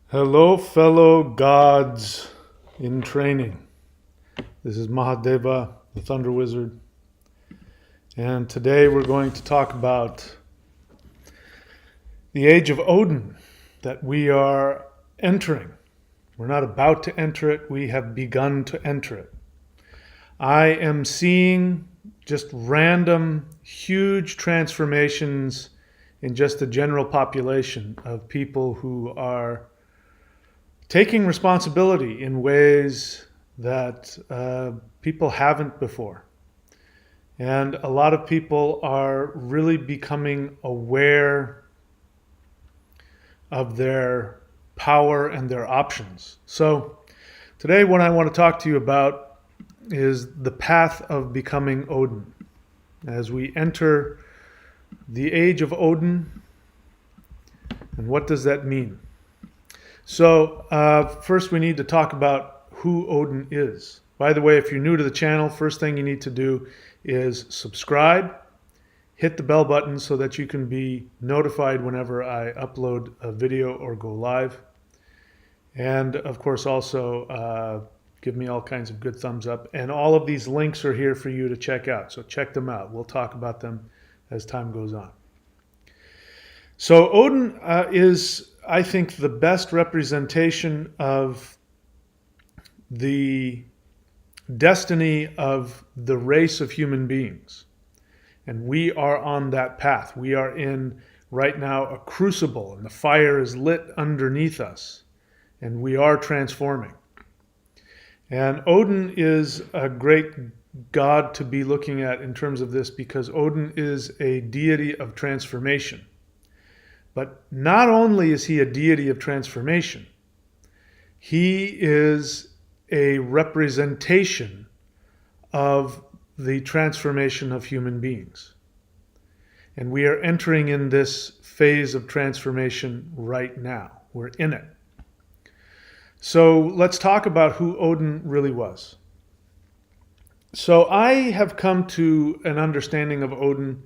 Hello, fellow gods in training. This is Mahadeva, the Thunder Wizard, and today we're going to talk about the Age of Odin that we are entering. We're not about to enter it, we have begun to enter it. I am seeing just random, huge transformations in just the general population of people who are taking responsibility in ways that people haven't before. And a lot of people are really becoming aware of their power and their options. So today what I want to talk to you about is the path of becoming Odin. As we enter the Age of Odin, and what does that mean? So first we need to talk about who Odin is. By the way, if you're new to the channel, first thing you need to do is subscribe, hit the bell button so that you can be notified whenever I upload a video or go live. And of course also give me all kinds of good thumbs up. And all of these links are here for you to check out. So check them out. We'll talk about them as time goes on. So Odin is, I think, the best representation of the destiny of the race of human beings. And we are on that path. We are in, right now, a crucible, and the fire is lit underneath us, and we are transforming. And Odin is a great god to be looking at in terms of this, because Odin is a deity of transformation. But not only is he a deity of transformation, he is a representation of the transformation of human beings. And we are entering in this phase of transformation right now. We're in it. So let's talk about who Odin really was. So I have come to an understanding of Odin.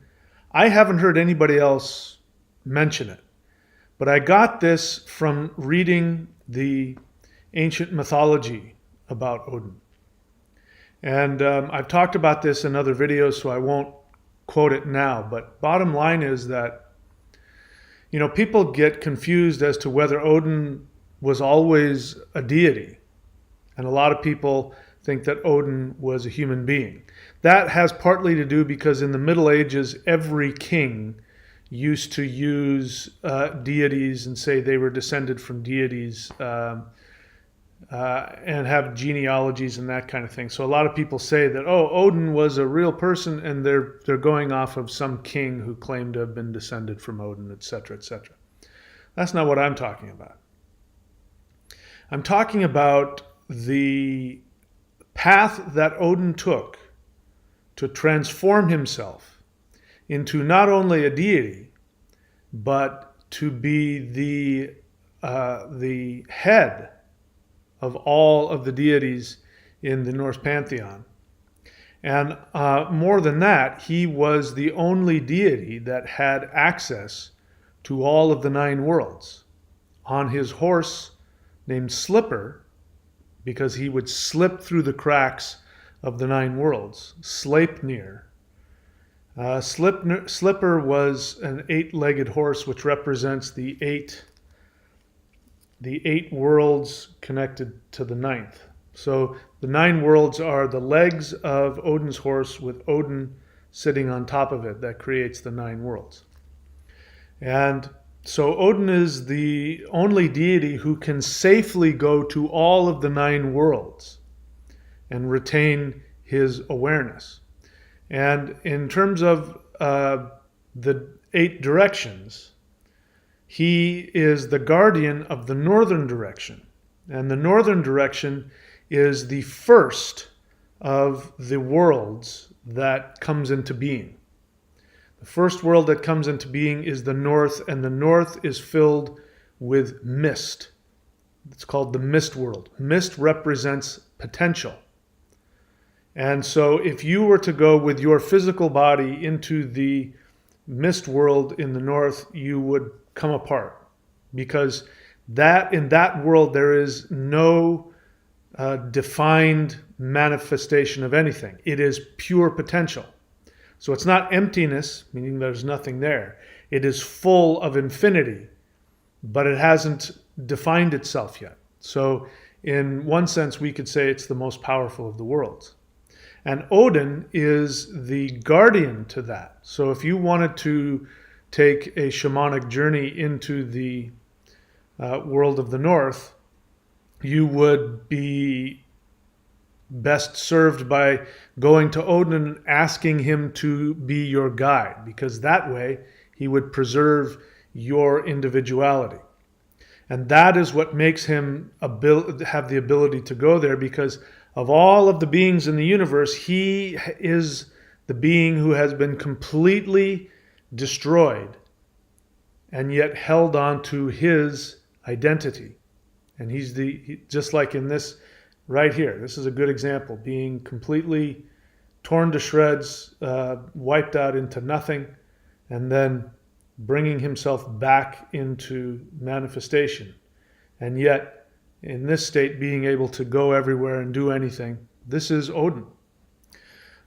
I haven't heard anybody else mention it, but I got this from reading the ancient mythology about Odin. And I've talked about this in other videos, so I won't quote it now, but bottom line is that, you know, people get confused as to whether Odin was always a deity. And a lot of people think that Odin was a human being. That has partly to do because in the Middle Ages, every king used to use deities and say they were descended from deities and have genealogies and that kind of thing. So a lot of people say that, oh, Odin was a real person, and they're going off of some king who claimed to have been descended from Odin, etc., etc. That's not what I'm talking about. I'm talking about the path that Odin took to transform himself into not only a deity, but to be the head of all of the deities in the Norse pantheon. And more than that, he was the only deity that had access to all of the 9 worlds. On his horse named Slipper, because he would slip through the cracks of the 9 worlds, Sleipnir. Slipper was an 8-legged horse, which represents the eight worlds connected to the 9th. So the 9 worlds are the legs of Odin's horse with Odin sitting on top of it. That creates the 9 worlds. And so Odin is the only deity who can safely go to all of the 9 worlds and retain his awareness. And in terms of the 8 directions, he is the guardian of the northern direction. And the northern direction is the first of the worlds that comes into being. The first world that comes into being is the north, and the north is filled with mist. It's called the mist world. Mist represents potential. And so if you were to go with your physical body into the mist world in the north, you would come apart, because that in that world there is no defined manifestation of anything. It is pure potential. So it's not emptiness, meaning there's nothing there. It is full of infinity, but it hasn't defined itself yet. So in one sense, we could say it's the most powerful of the worlds. And Odin is the guardian to that. So if you wanted to take a shamanic journey into the world of the north, you would be best served by going to Odin and asking him to be your guide, because that way he would preserve your individuality. And that is what makes him have the ability to go there, because of all of the beings in the universe, he is the being who has been completely destroyed and yet held on to his identity. And he's just like in this right here, this is a good example, being completely torn to shreds, wiped out into nothing, and then bringing himself back into manifestation. And yet, in this state, being able to go everywhere and do anything. This is Odin.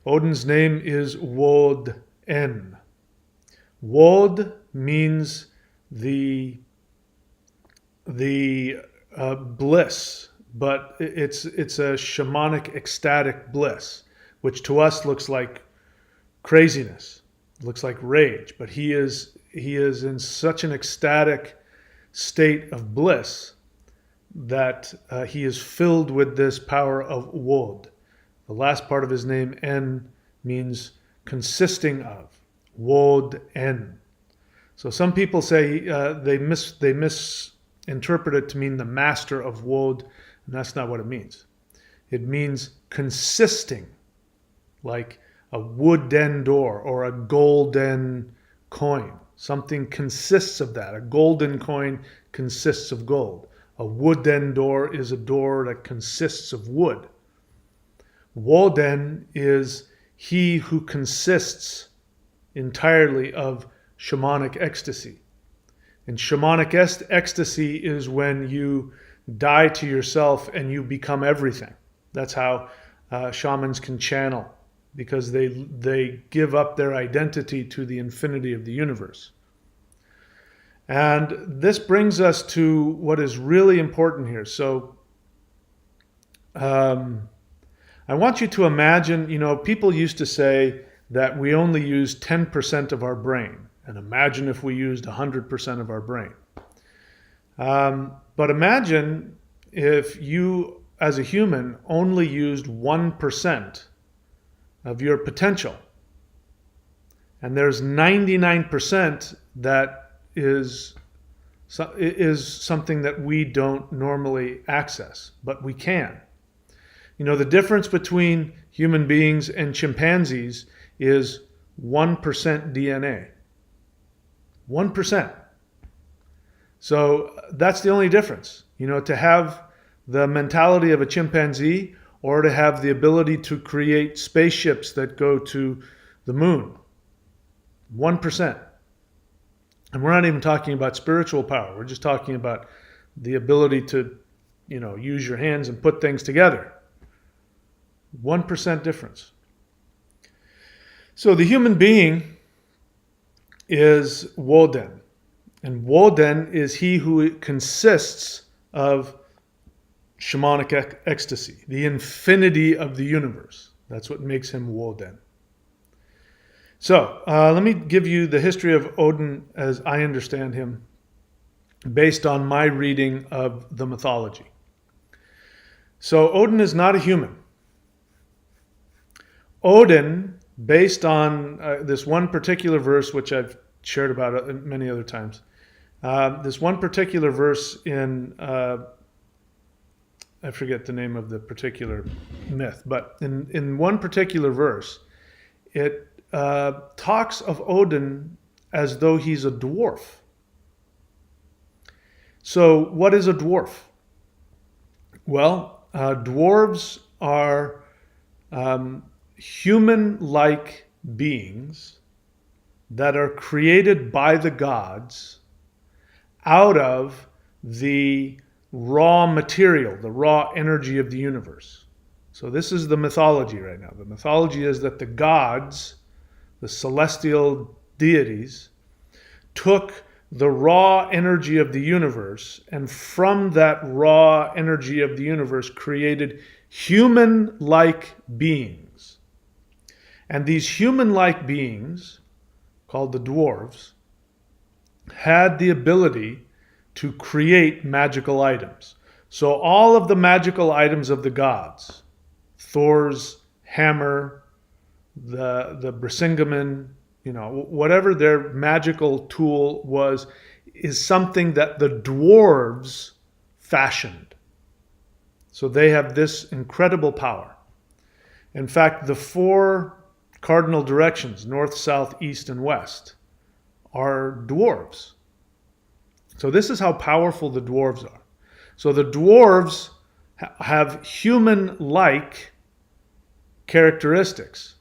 Odin's name is Woden. Wod means the bliss, but it's a shamanic ecstatic bliss, which to us looks like craziness, looks like rage. But he is in such an ecstatic state of bliss that he is filled with this power of Wod. The last part of his name, En, means consisting of. Woden. So some people say they misinterpret it to mean the master of Wod, and that's not what it means. It means consisting, like a wooden door or a golden coin. Something consists of that. A golden coin consists of gold. A wooden door is a door that consists of wood. Woden is he who consists entirely of shamanic ecstasy. And shamanic ecstasy is when you die to yourself and you become everything. That's how shamans can channel, because they give up their identity to the infinity of the universe. And this brings us to what is really important here. So I want you to imagine, people used to say that we only use 10% of our brain. And imagine if we used 100% of our brain. But imagine if you, as a human, only used 1% of your potential. And there's 99% that is something that we don't normally access, but we can. The difference between human beings and chimpanzees is 1% DNA. 1%. So that's the only difference. To have the mentality of a chimpanzee or to have the ability to create spaceships that go to the moon. 1%. And we're not even talking about spiritual power. We're just talking about the ability to, use your hands and put things together. 1% difference. So the human being is Woden. And Woden is he who consists of shamanic ecstasy, the infinity of the universe. That's what makes him Woden. So let me give you the history of Odin as I understand him, based on my reading of the mythology. So Odin is not a human. Odin, based on this one particular verse, which I've shared about many other times, this one particular verse in, I forget the name of the particular myth, but in one particular verse, it talks of Odin as though he's a dwarf. So what is a dwarf? Well, dwarves are human-like beings that are created by the gods out of the raw material, the raw energy of the universe. So this is the mythology right now. The mythology is that the gods, the celestial deities, took the raw energy of the universe, and from that raw energy of the universe created human-like beings. And these human-like beings, called the dwarves, had the ability to create magical items. So all of the magical items of the gods, Thor's hammer, the Brisingamen, whatever their magical tool was, is something that the dwarves fashioned. So they have this incredible power. In fact, the 4 cardinal directions, north, south, east, and west, are dwarves. So this is how powerful the dwarves are. So the dwarves have human-like characteristics.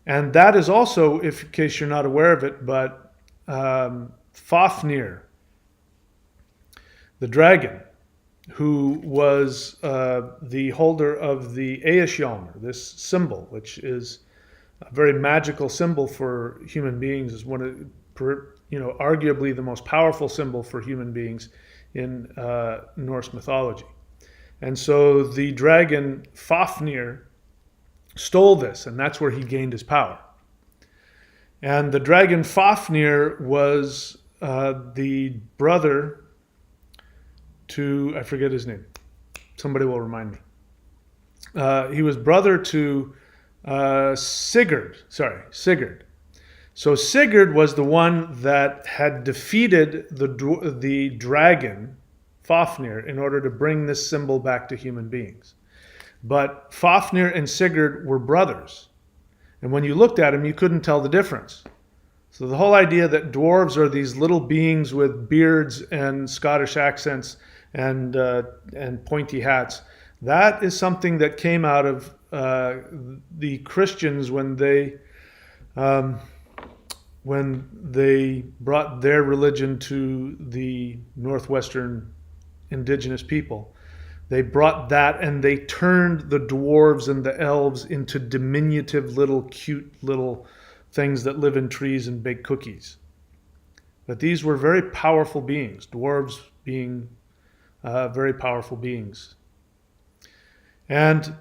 And that is also, in case you're not aware of it, but Fafnir, the dragon, who was the holder of the Eishjálmr, this symbol, which is a very magical symbol for human beings, is one of, arguably the most powerful symbol for human beings in Norse mythology. And so the dragon Fafnir stole this, and that's where he gained his power. And the dragon Fafnir was the brother to, I forget his name. Somebody will remind me. He was brother to Sigurd. So Sigurd was the one that had defeated the dragon Fafnir in order to bring this symbol back to human beings. But Fafnir and Sigurd were brothers. And when you looked at them, you couldn't tell the difference. So the whole idea that dwarves are these little beings with beards and Scottish accents and pointy hats, that is something that came out of the Christians when they brought their religion to the northwestern indigenous people. They brought that and they turned the dwarves and the elves into diminutive little cute little things that live in trees and bake cookies. But these were very powerful beings, dwarves being very powerful beings. And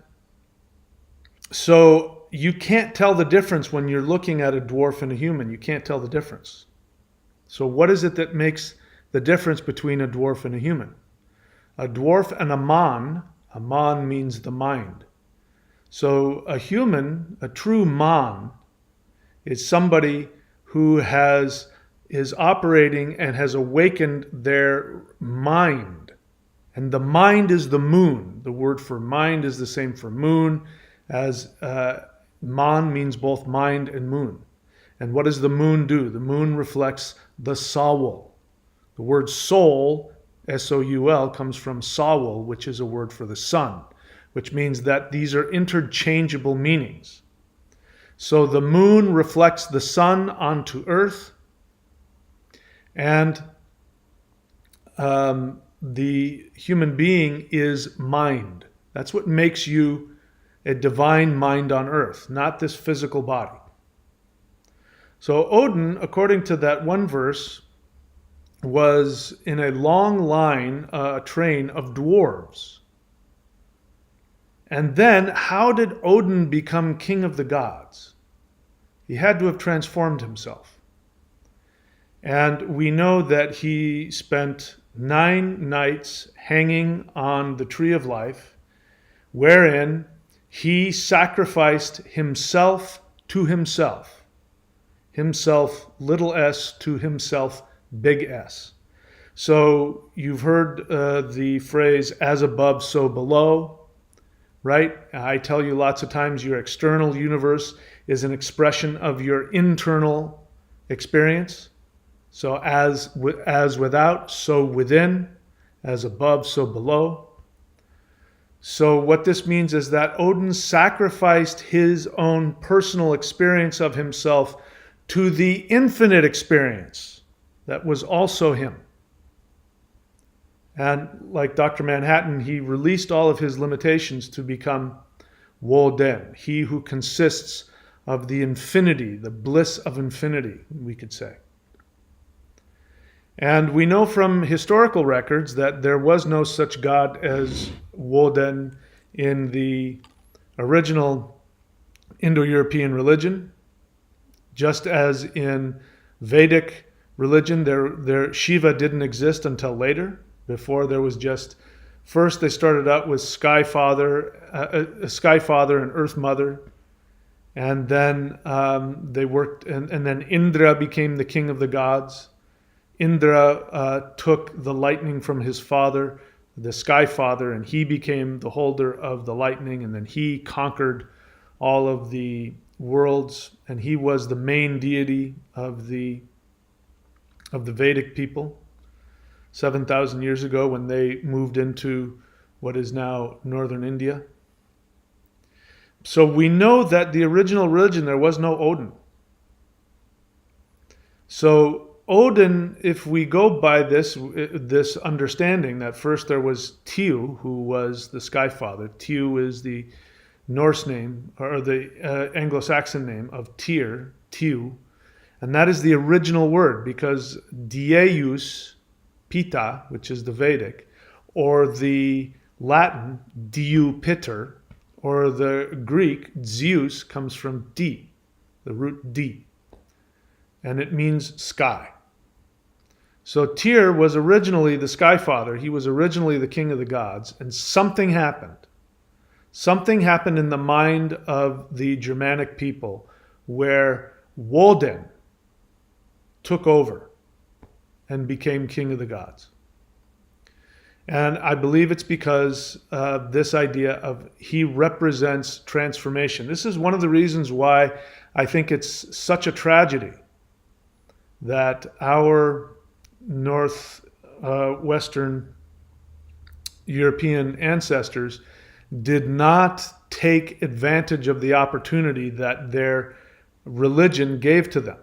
so you can't tell the difference when you're looking at a dwarf and a human. You can't tell the difference. So what is it that makes the difference between a dwarf and a human? A dwarf and a man means the mind. So a human, a true man, is somebody who is operating and has awakened their mind. And the mind is the moon. The word for mind is the same for moon, as man means both mind and moon. And what does the moon do? The moon reflects the soul. The word soul, S-O-U-L, comes from Sawul, which is a word for the sun, which means that these are interchangeable meanings. So the moon reflects the sun onto earth, and the human being is mind. That's what makes you a divine mind on earth, not this physical body. So Odin, according to that one verse, was in a long line, a train of dwarves. And then, how did Odin become king of the gods? He had to have transformed himself. And we know that he spent 9 nights hanging on the tree of life, wherein he sacrificed himself to himself. Himself, little s, to himself, big S. So you've heard the phrase, as above, so below, right? I tell you lots of times your external universe is an expression of your internal experience. So as without, so within, as above, so below. So what this means is that Odin sacrificed his own personal experience of himself to the infinite experience that was also him. And like Dr. Manhattan, he released all of his limitations to become Woden, he who consists of the infinity, the bliss of infinity, we could say. And we know from historical records that there was no such god as Woden in the original Indo-European religion, just as in Vedic religion, Shiva didn't exist until later. Before there was just, first they started out with Sky Father and Earth Mother, and then they worked, and then Indra became the king of the gods. Indra took the lightning from his father, the Sky Father, and he became the holder of the lightning, and then he conquered all of the worlds, and he was the main deity of the Vedic people 7,000 years ago when they moved into what is now northern India. So we know that the original religion, there was no Odin. So Odin, if we go by this understanding that first there was Tiw, who was the Sky Father. Tiw is the Norse name, or the Anglo-Saxon name of Tyr, Tiw, and that is the original word, because Deus Pita, which is the Vedic, or the Latin Diu Piter, or the Greek Zeus comes from D, the root D, and it means sky. So Tyr was originally the Sky Father. He was originally the king of the gods, and something happened. Something happened in the mind of the Germanic people where Woden took over and became king of the gods. And I believe it's because of this idea of he represents transformation. This is one of the reasons why I think it's such a tragedy that our Western European ancestors did not take advantage of the opportunity that their religion gave to them.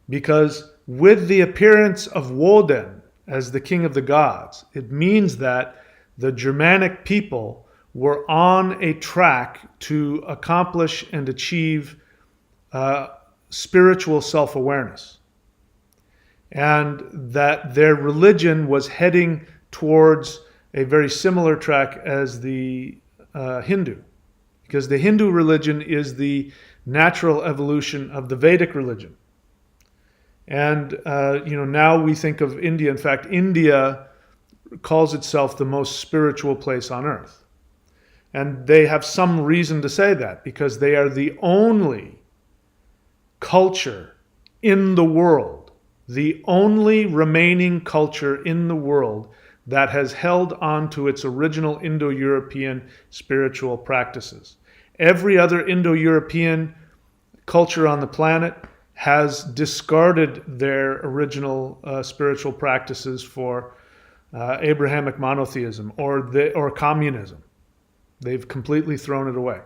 Because with the appearance of Woden as the king of the gods, it means that the Germanic people were on a track to accomplish and achieve spiritual self-awareness. And that their religion was heading towards a very similar track as the Hindu. Because the Hindu religion is the natural evolution of the Vedic religion. And now we think of India. In fact, India calls itself the most spiritual place on earth. And they have some reason to say that, because they are the only culture in the world, the only remaining culture in the world that has held on to its original Indo-European spiritual practices. Every other Indo-European culture on the planet has discarded their original spiritual practices for Abrahamic monotheism or communism. They've completely thrown it away.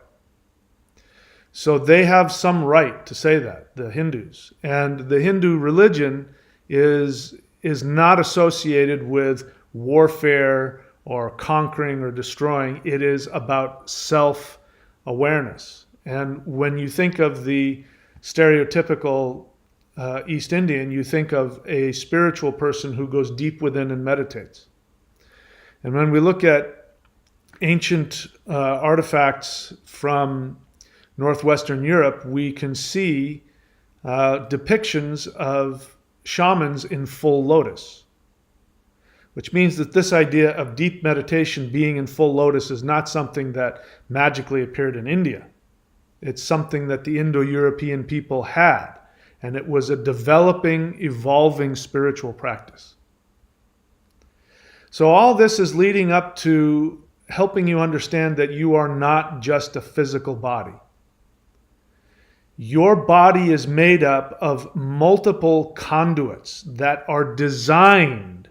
So they have some right to say that, the Hindus. And the Hindu religion is not associated with warfare or conquering or destroying. It is about self-awareness. And when you think of the stereotypical East Indian, you think of a spiritual person who goes deep within and meditates. And when we look at ancient artifacts from Northwestern Europe, we can see depictions of shamans in full lotus, which means that this idea of deep meditation being in full lotus is not something that magically appeared in India. It's something that the Indo-European people had, and it was a developing, evolving spiritual practice. So all this is leading up to helping you understand that you are not just a physical body. Your body is made up of multiple conduits that are designed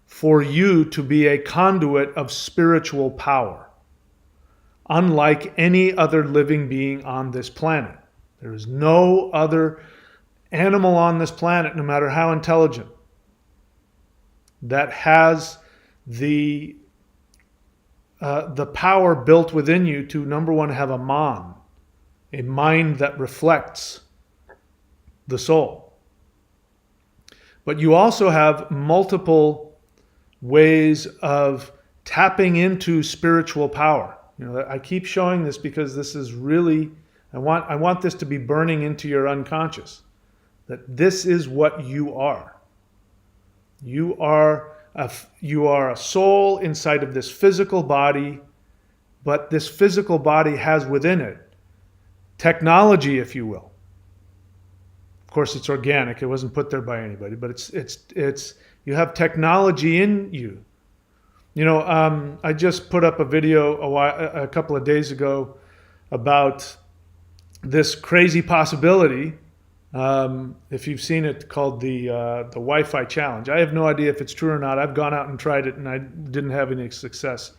for you to be a conduit of spiritual power, unlike any other living being on this planet. There is no other animal on this planet, no matter how intelligent, that has the power built within you to, number one, have a mind that reflects the soul. But you also have multiple ways of tapping into spiritual power. I keep showing this because this is really, I want this to be burning into your unconscious, that this is what you are. You are a soul inside of this physical body, but this physical body has within it technology, if you will. Of course, it's organic. It wasn't put there by anybody, but it's you have technology in you. I just put up a video a couple of days ago about this crazy possibility. If you've seen it, called the Wi-Fi challenge. I have no idea if it's true or not. I've gone out and tried it, and I didn't have any success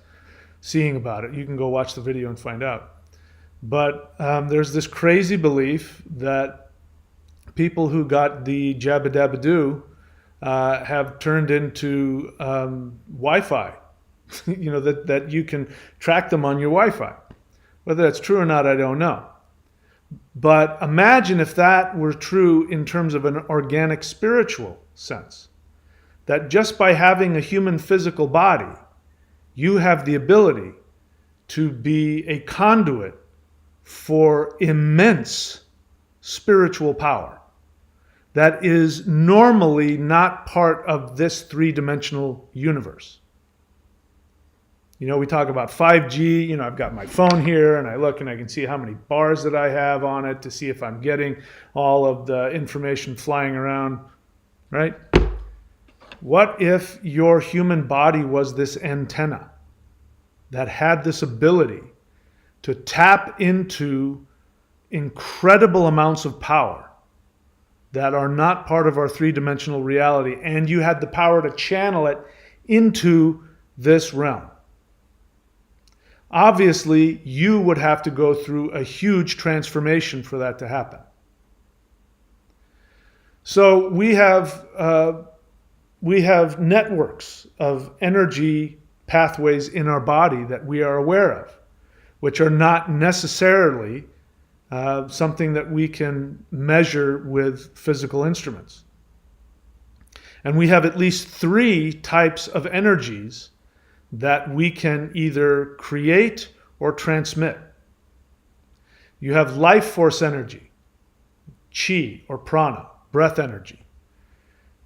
seeing about it. You can go watch the video and find out. But there's this crazy belief that people who got the jabba dabba doo have turned into Wi-Fi. that you can track them on your Wi-Fi. Whether that's true or not, I don't know. But imagine if that were true in terms of an organic spiritual sense. That just by having a human physical body, you have the ability to be a conduit for immense spiritual power that is normally not part of this three-dimensional universe. We talk about 5G. I've got my phone here, and I look and I can see how many bars that I have on it to see if I'm getting all of the information flying around, right? What if your human body was this antenna that had this ability to tap into incredible amounts of power that are not part of our three-dimensional reality, and you had the power to channel it into this realm? Obviously, you would have to go through a huge transformation for that to happen. So we have networks of energy pathways in our body that we are aware of, which are not necessarily something that we can measure with physical instruments. And we have at least 3 types of energies that we can either create or transmit. You have life force energy, chi or prana, breath energy.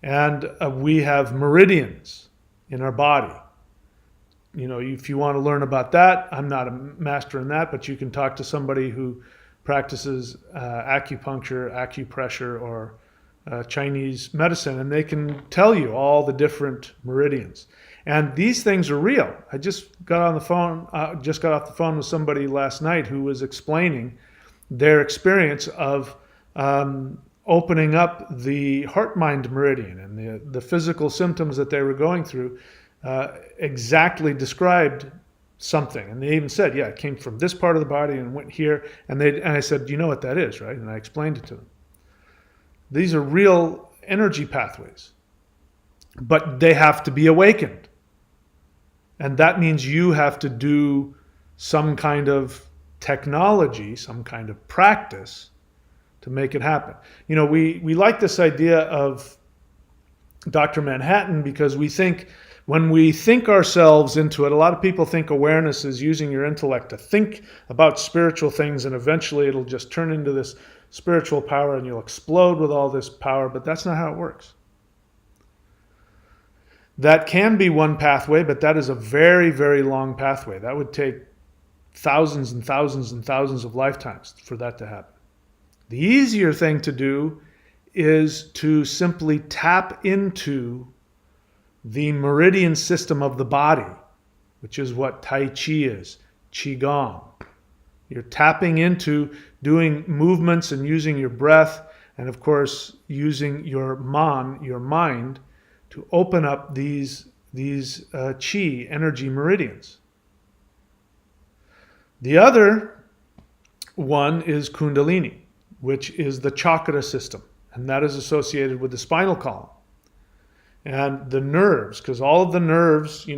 And we have meridians in our body. If you want to learn about that, I'm not a master in that, but you can talk to somebody who practices acupuncture, acupressure, or Chinese medicine, and they can tell you all the different meridians. And these things are real. I just got off the phone with somebody last night who was explaining their experience of opening up the heart-mind meridian, and the physical symptoms that they were going through exactly described something. And they even said, yeah, it came from this part of the body and went here. And I said, you know what that is, right? And I explained it to them. These are real energy pathways, but they have to be awakened. And that means you have to do some kind of technology, some kind of practice to make it happen. We like this idea of Dr. Manhattan because when we think ourselves into it, a lot of people think awareness is using your intellect to think about spiritual things, and eventually it'll just turn into this spiritual power and you'll explode with all this power, but that's not how it works. That can be one pathway, but that is a very, very long pathway. That would take thousands and thousands and thousands of lifetimes for that to happen. The easier thing to do is to simply tap into the meridian system of the body, which is what Tai Chi is, Qigong. You're tapping into doing movements and using your breath, and of course using your mind, to open up these chi energy meridians. The other one is Kundalini, which is the chakra system, and that is associated with the spinal column. And the nerves, because all of the nerves,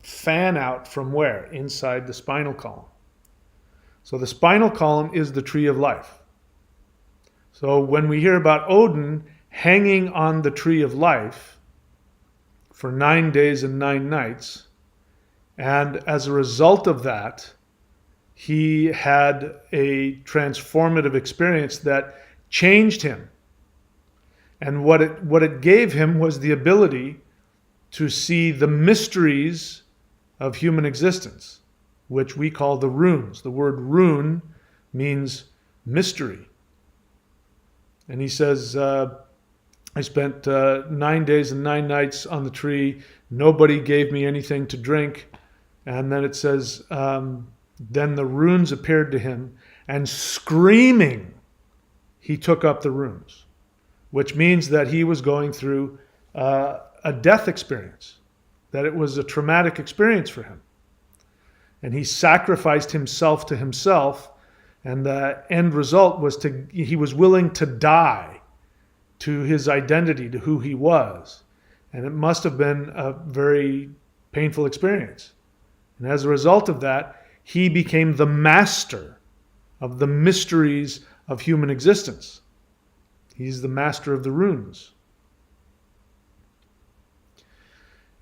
fan out from where? Inside the spinal column. So the spinal column is the tree of life. So when we hear about Odin hanging on the tree of life for 9 days and 9 nights, and as a result of that, he had a transformative experience that changed him. And what it gave him was the ability to see the mysteries of human existence, which we call the runes. The word rune means mystery. And he says, I spent 9 days and 9 nights on the tree. Nobody gave me anything to drink. And then it says, then the runes appeared to him, and screaming, he took up the runes, which means that he was going through a death experience, that it was a traumatic experience for him. And he sacrificed himself to himself, and the end result was he was willing to die to his identity, to who he was. And it must have been a very painful experience. And as a result of that, he became the master of the mysteries of human existence. He's the master of the runes.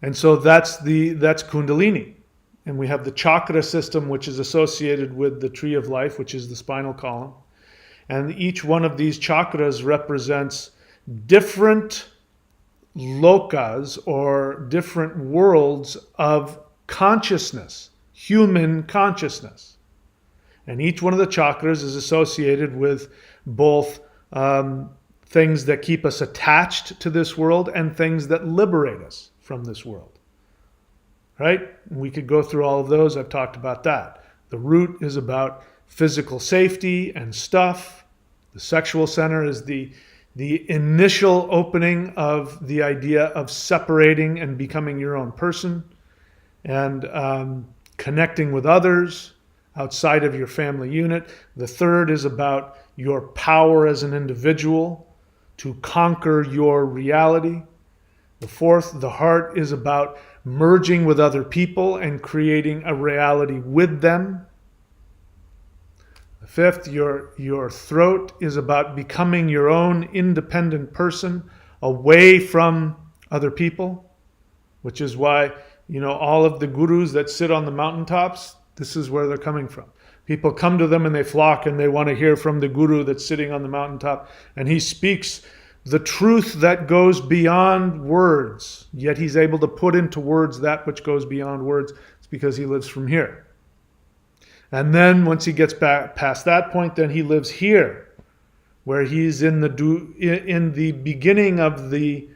And so that's Kundalini. And we have the chakra system, which is associated with the tree of life, which is the spinal column. And each one of these chakras represents different lokas or different worlds of consciousness, human consciousness. And each one of the chakras is associated with both things that keep us attached to this world and things that liberate us from this world. Right? We could go through all of those. I've talked about that. The root is about physical safety and stuff. The sexual center is the initial opening of the idea of separating and becoming your own person and connecting with others outside of your family unit. The third is about your power as an individual to conquer your reality. The fourth, the heart, is about merging with other people and creating a reality with them. The fifth, your throat, is about becoming your own independent person away from other people, which is why, all of the gurus that sit on the mountaintops, this is where they're coming from. People come to them and they flock and they want to hear from the guru that's sitting on the mountaintop, and he speaks the truth that goes beyond words, yet he's able to put into words that which goes beyond words. It's because he lives from here. And then once he gets back past that point, then he lives here, where he's in the beginning of the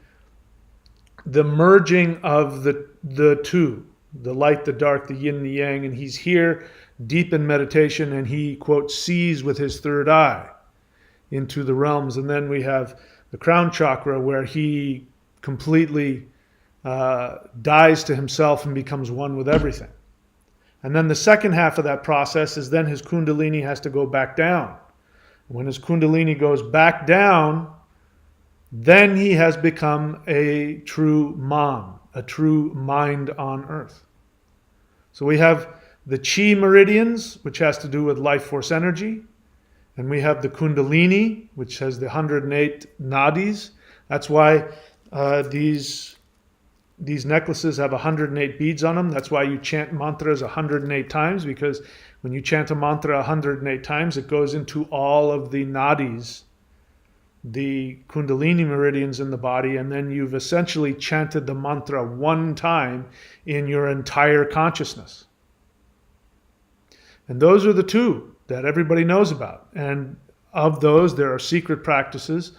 merging of the two, the light, the dark, the yin, the yang, and he's here deep in meditation, and he, quote, sees with his third eye into the realms. And then we have the crown chakra, where he completely dies to himself and becomes one with everything. And then the second half of that process is then his kundalini has to go back down. When his kundalini goes back down, then he has become a true man, a true mind on earth. So we have the chi meridians, which has to do with life force energy. And we have the kundalini, which has the 108 nadis. That's why these necklaces have 108 beads on them. That's why you chant mantras 108 times, because when you chant a mantra 108 times, it goes into all of the nadis, the kundalini meridians in the body, and then you've essentially chanted the mantra one time in your entire consciousness. And those are the two that everybody knows about. And of those, there are secret practices.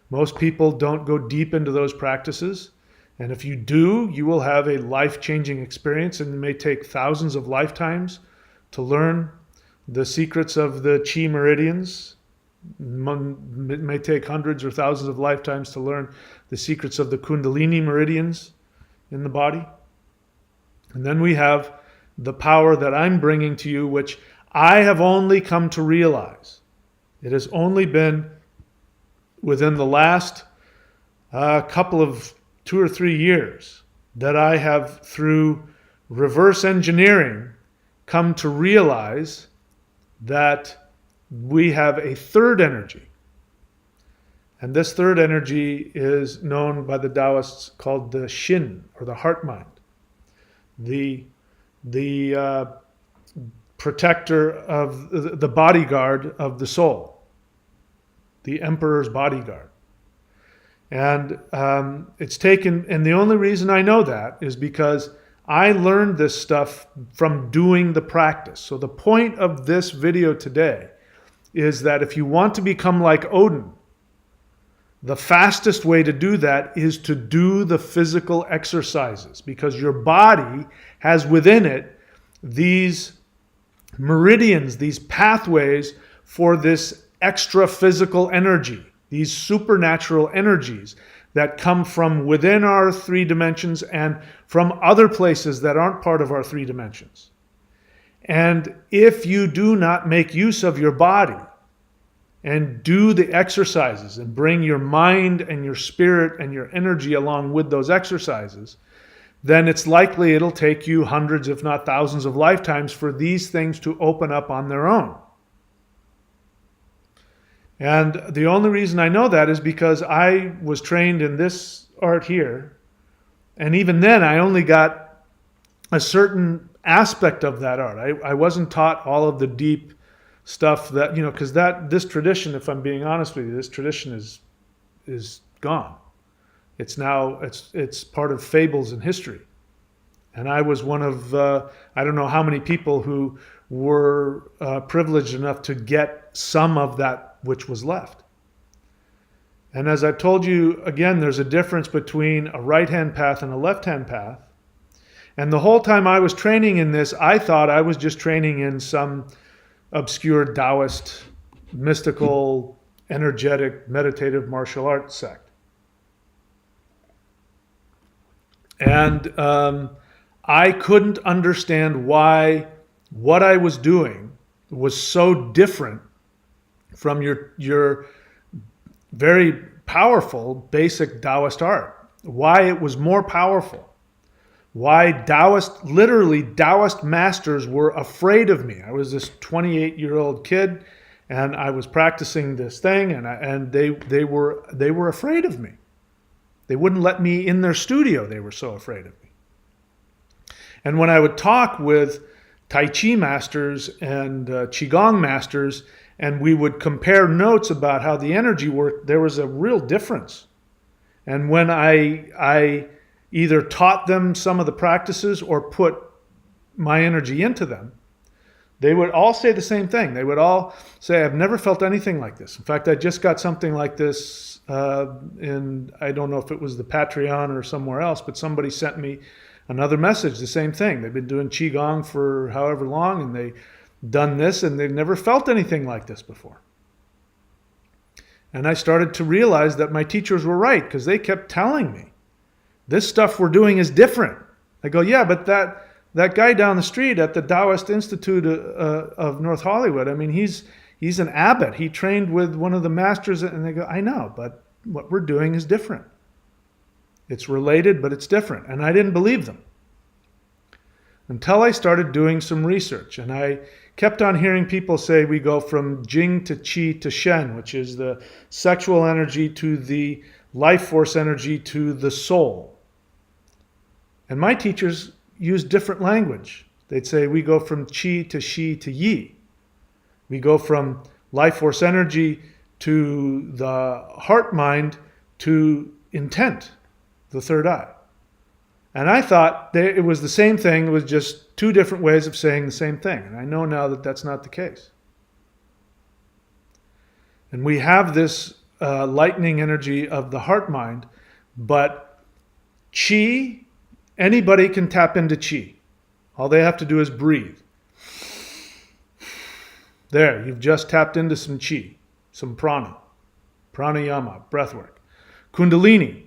Most people don't go deep into those practices. And if you do, you will have a life-changing experience, and it may take thousands of lifetimes to learn the secrets of the chi meridians. It may take hundreds or thousands of lifetimes to learn the secrets of the kundalini meridians in the body. And then we have the power that I'm bringing to you, which I have only come to realize. It has only been within the last couple of 2 or 3 years that I have, through reverse engineering, come to realize that we have a third energy. And this third energy is known by the Taoists called the Shin, or the heart mind. The protector of the bodyguard of the soul, the emperor's bodyguard. And it's taken, and the only reason I know that is because I learned this stuff from doing the practice. So the point of this video today is that if you want to become like Odin, the fastest way to do that is to do the physical exercises, because your body has within it these meridians, these pathways for this extra physical energy, these supernatural energies that come from within our 3 dimensions and from other places that aren't part of our 3 dimensions. And if you do not make use of your body and do the exercises and bring your mind and your spirit and your energy along with those exercises, then it's likely it'll take you hundreds, if not thousands of lifetimes for these things to open up on their own. And the only reason I know that is because I was trained in this art here. And even then, I only got a certain aspect of that art. I wasn't taught all of the deep stuff that, because this tradition, if I'm being honest with you, this tradition is gone. It's now, it's part of fables and history. And I was one of, I don't know how many people who were privileged enough to get some of that which was left. And as I've told you, again, there's a difference between a right-hand path and a left-hand path. And the whole time I was training in this, I thought I was just training in some obscure Taoist, mystical, energetic, meditative martial arts sect. And I couldn't understand why what I was doing was so different from your very powerful basic Taoist art. Why it was more powerful. Why literally Taoist masters were afraid of me. I was this 28-year-old kid, and I was practicing this thing, and they were afraid of me. They wouldn't let me in their studio. They were so afraid of me. And when I would talk with Tai Chi masters and Qigong masters, and we would compare notes about how the energy worked, there was a real difference. And when I either taught them some of the practices or put my energy into them, they would all say the same thing. They would all say, I've never felt anything like this. In fact, I just got something like this I don't know if it was the Patreon or somewhere else, but somebody sent me another message, the same thing. They've been doing Qigong for however long, and they've done this, and they've never felt anything like this before. And I started to realize that my teachers were right, because they kept telling me, this stuff we're doing is different. I go, yeah, but that guy down the street at the Taoist Institute of North Hollywood, I mean, he's an abbot. He trained with one of the masters, and they go, I know, but what we're doing is different. It's related, but it's different. And I didn't believe them until I started doing some research. And I kept on hearing people say we go from Jing to Qi to Shen, which is the sexual energy to the life force energy to the soul. And my teachers used different language. They'd say we go from Qi to Shi to Yi. We go from life force energy to the heart mind to intent, the third eye. And I thought it was the same thing. It was just 2 different ways of saying the same thing. And I know now that that's not the case. And we have this lightning energy of the heart mind, but Qi, anybody can tap into Qi. All they have to do is breathe. There, you've just tapped into some Qi, some prana, pranayama, breathwork. Kundalini.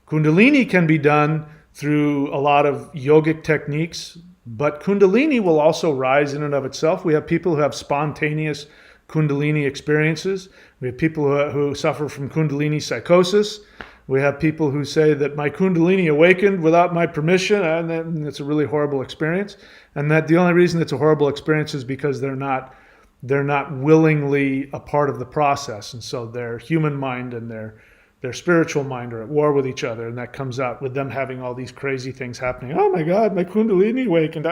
Kundalini can be done through a lot of yogic techniques, but Kundalini will also rise in and of itself. We have people who have spontaneous Kundalini experiences. We have people who suffer from Kundalini psychosis. We have people who say that my Kundalini awakened without my permission, and it's a really horrible experience. And that the only reason it's a horrible experience is because they're not willingly a part of the process. And so their human mind and their spiritual mind are at war with each other. And that comes out with them having all these crazy things happening. Oh my God, my Kundalini awakened.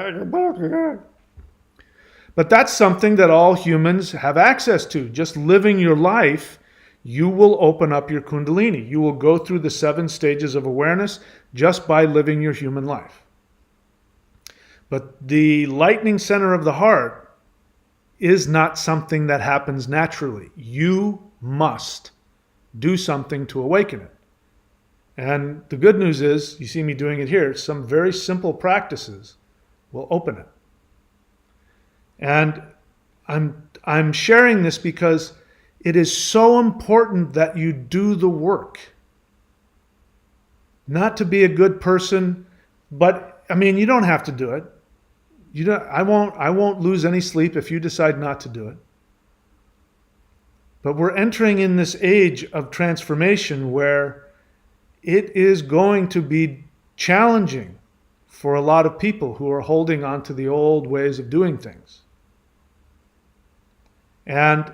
But that's something that all humans have access to. Just living your life, you will open up your Kundalini. You will go through the 7 stages of awareness just by living your human life. But the lightning center of the heart is not something that happens naturally. You must do something to awaken it. And the good news is, you see me doing it here, some very simple practices will open it. And I'm sharing this because it is so important that you do the work. Not to be a good person, but I mean, you don't have to do it. I won't lose any sleep if you decide not to do it. But we're entering in this age of transformation where it is going to be challenging for a lot of people who are holding on to the old ways of doing things. And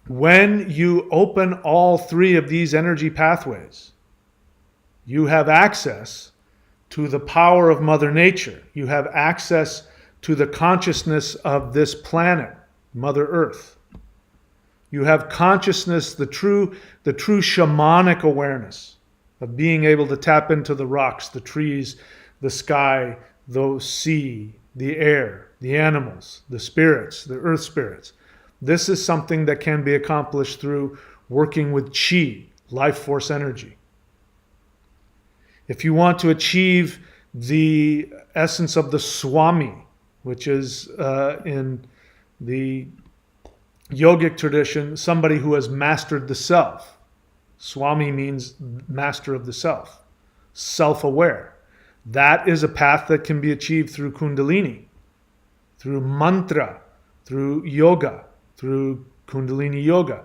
when you open all 3 of these energy pathways, you have access to the power of Mother Nature. You have access to the consciousness of this planet, Mother Earth. You have consciousness, the true shamanic awareness of being able to tap into the rocks, the trees, the sky, the sea, the air, the animals, the spirits, the earth spirits. This is something that can be accomplished through working with chi, life force energy. If you want to achieve the essence of the Swami, which is in the yogic tradition, somebody who has mastered the self. Swami means master of the self, self-aware. That is a path that can be achieved through Kundalini, through mantra, through yoga, through Kundalini yoga.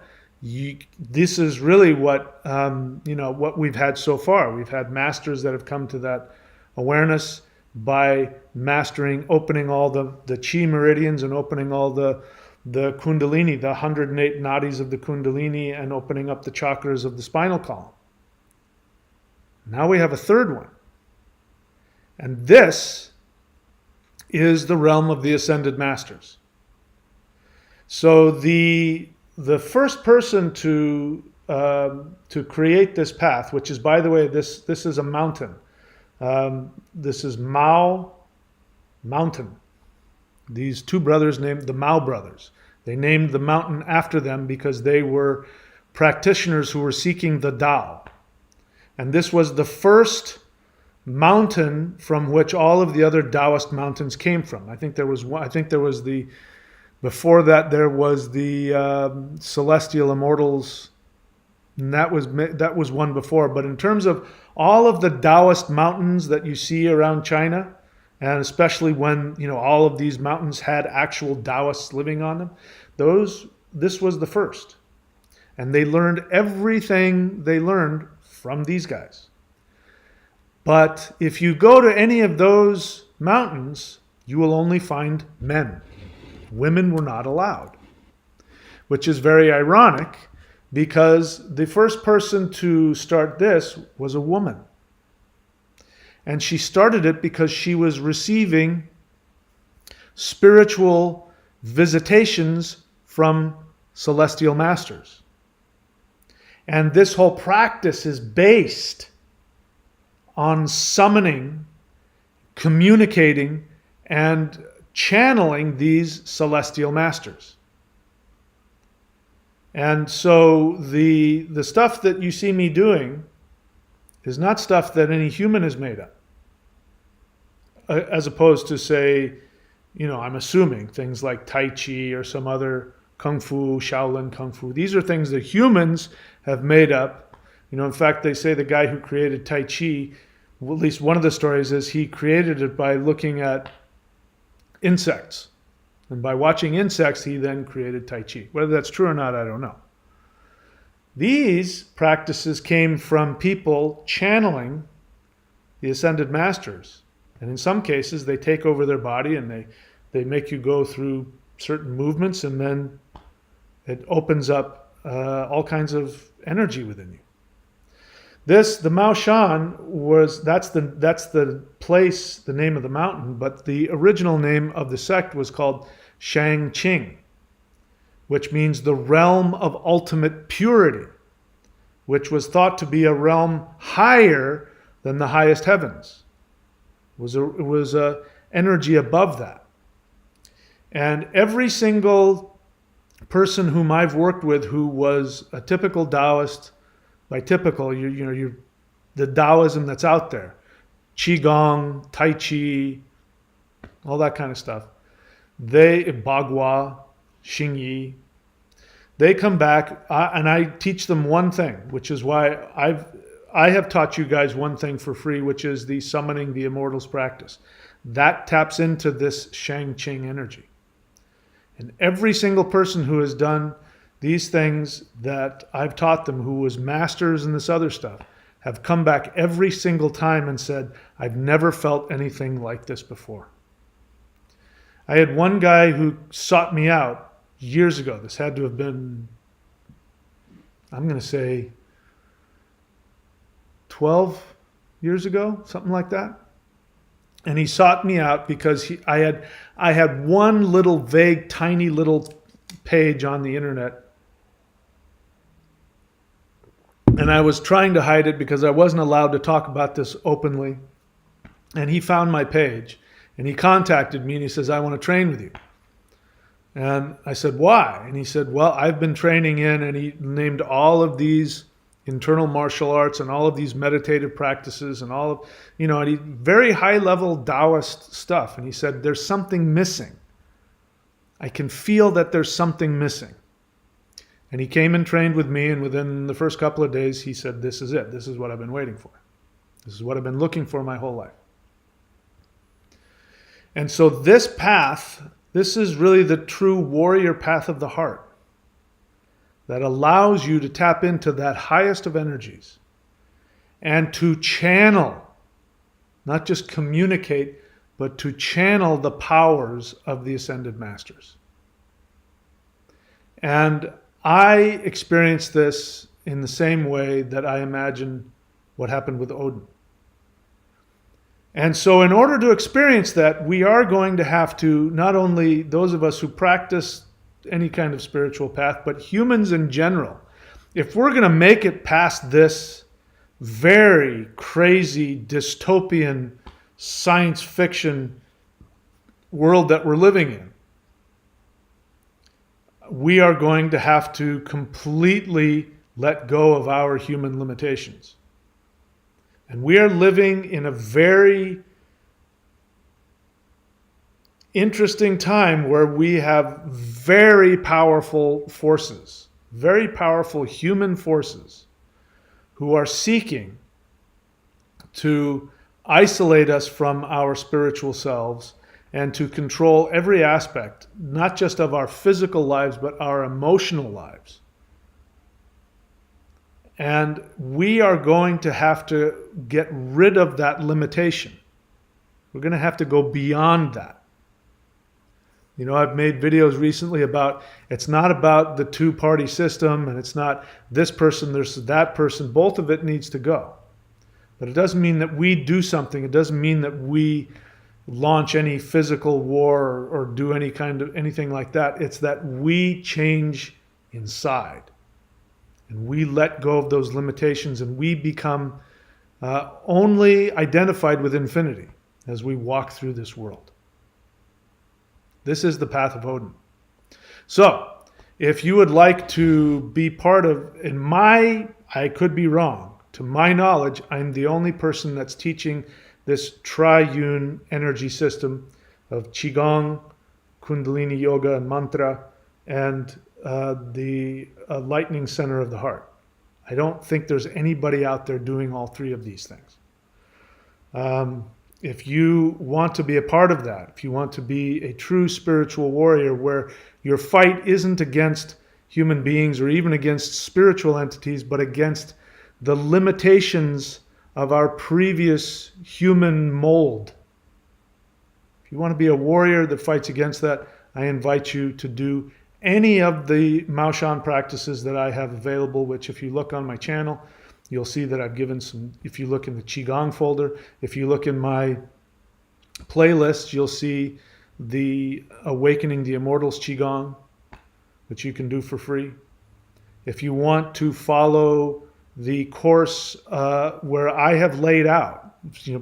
This is really what what we've had so far. We've had masters that have come to that awareness by mastering, opening all the chi meridians and opening all the Kundalini, the 108 nadis of the Kundalini, and opening up the chakras of the spinal column. Now we have a third one. And this is the realm of the ascended masters. So the first person to create this path, which is, by the way, this is a mountain. This is Mao Mountain. These 2 brothers named the Mao brothers. They named the mountain after them because they were practitioners who were seeking the Tao. And this was the first mountain from which all of the other Taoist mountains came from. Before that there was the Celestial Immortals, and that was one before. But in terms of all of the Taoist mountains that you see around China, and especially when all of these mountains had actual Taoists living on them, this was the first. And they learned everything they learned from these guys. But if you go to any of those mountains, you will only find men. Women were not allowed, which is very ironic because the first person to start this was a woman. And she started it because she was receiving spiritual visitations from celestial masters. And this whole practice is based on summoning, communicating, and channeling these celestial masters. And so the stuff that you see me doing is not stuff that any human has made up. As opposed to, say, I'm assuming things like Tai Chi or some other Kung Fu, Shaolin Kung Fu. These are things that humans have made up. In fact, they say the guy who created Tai Chi, well, at least one of the stories is he created it by looking at insects. And by watching insects, he then created Tai Chi. Whether that's true or not, I don't know. These practices came from people channeling the ascended masters. And in some cases, they take over their body and they make you go through certain movements, and then it opens up all kinds of energy within you. The Mao Shan that's the place, the name of the mountain, but the original name of the sect was called Shangqing, which means the realm of ultimate purity, which was thought to be a realm higher than the highest heavens. It was a energy above that. And every single person whom I've worked with who was a typical Taoist, by typical, you're the Taoism that's out there, Qigong, Tai Chi, all that kind of stuff. Bagua, Xingyi, they come back, and I teach them one thing, which is why I have taught you guys one thing for free, which is the summoning the immortals practice. That taps into this Shangqing energy. And every single person who has done these things that I've taught them, who was masters in this other stuff, have come back every single time and said, I've never felt anything like this before. I had one guy who sought me out years ago. This had to have been, I'm going to say, 12 years ago, something like that. And he sought me out because I had one little vague, tiny little page on the internet. And I was trying to hide it because I wasn't allowed to talk about this openly. And he found my page and he contacted me and he says, I want to train with you. And I said, why? And he said, well, I've been training in, and he named all of these internal martial arts and all of these meditative practices and all of, and he, very high level Taoist stuff. And he said, there's something missing. I can feel that there's something missing. And he came and trained with me, and within the first couple of days, he said, this is it. This is what I've been waiting for. This is what I've been looking for my whole life. And so this path, this is really the true warrior path of the heart that allows you to tap into that highest of energies and to channel, not just communicate, but to channel the powers of the ascended masters. And I experienced this in the same way that I imagine what happened with Odin. And so in order to experience that, we are going to have to, not only those of us who practice any kind of spiritual path, but humans in general, if we're going to make it past this very crazy dystopian science fiction world that we're living in, we are going to have to completely let go of our human limitations. And we are living in a very interesting time where we have very powerful forces, very powerful human forces who are seeking to isolate us from our spiritual selves and to control every aspect, not just of our physical lives, but our emotional lives. And we are going to have to get rid of that limitation. We're going to have to go beyond that. I've made videos recently about, it's not about the two-party system, and it's not this person, there's that person. Both of it needs to go. But it doesn't mean that we do something. It doesn't mean that we launch any physical war or do any kind of anything like that. It's that we change inside. And we let go of those limitations, and we become only identified with infinity as we walk through this world. This is the path of Odin. So, if you would like to be part of, I could be wrong, to my knowledge, I'm the only person that's teaching this triune energy system of Qigong, Kundalini Yoga, and Mantra, and the lightning center of the heart. I don't think there's anybody out there doing all three of these things. If you want to be a part of that, if you want to be a true spiritual warrior where your fight isn't against human beings or even against spiritual entities, but against the limitations of our previous human mold. If you want to be a warrior that fights against that, I invite you to do any of the Mao Shan practices that I have available, which if you look on my channel, you'll see that I've given some. If you look in the Qigong folder, if you look in my playlist, you'll see the Awakening the Immortals Qigong, which you can do for free. If you want to follow the course where I have laid out,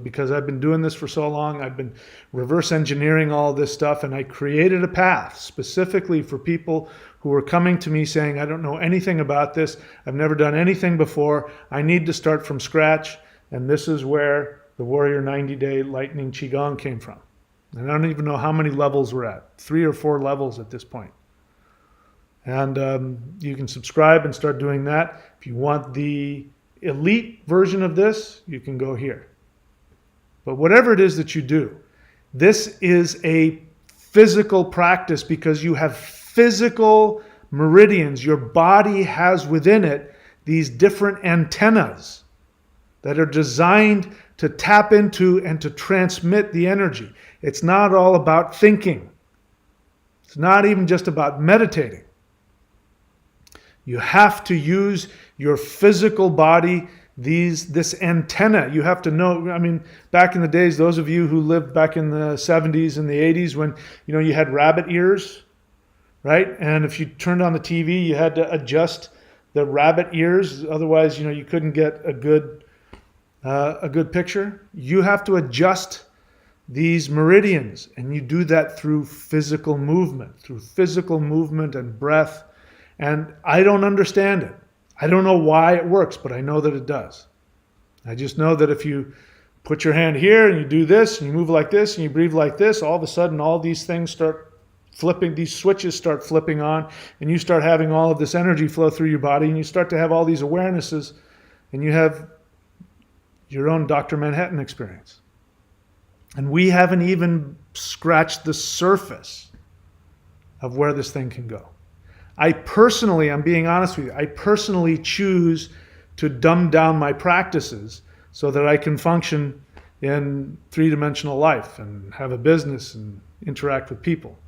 because I've been doing this for so long, I've been reverse engineering all this stuff, and I created a path specifically for people who are coming to me saying, I don't know anything about this, I've never done anything before, I need to start from scratch, and this is where the Warrior 90-Day Lightning Qigong came from. And I don't even know how many levels we're at, 3 or 4 levels at this point. And you can subscribe and start doing that. If you want the elite version of this, you can go here. But whatever it is that you do, this is a physical practice because you have physical meridians. Your body has within it these different antennas that are designed to tap into and to transmit the energy. It's not all about thinking. It's not even just about meditating. You have to use your physical body, this antenna. You have to know, I mean, back in the days, those of you who lived back in the 70s and the 80s when, you had rabbit ears, right? And if you turned on the TV, you had to adjust the rabbit ears. Otherwise, you couldn't get a good picture. You have to adjust these meridians, and you do that through physical movement and breath. And I don't understand it. I don't know why it works, but I know that it does. I just know that if you put your hand here and you do this and you move like this and you breathe like this, all of a sudden all these things start flipping, these switches start flipping on, and you start having all of this energy flow through your body, and you start to have all these awarenesses, and you have your own Dr. Manhattan experience. And we haven't even scratched the surface of where this thing can go. I'm being honest with you, I personally choose to dumb down my practices so that I can function in three-dimensional life and have a business and interact with people.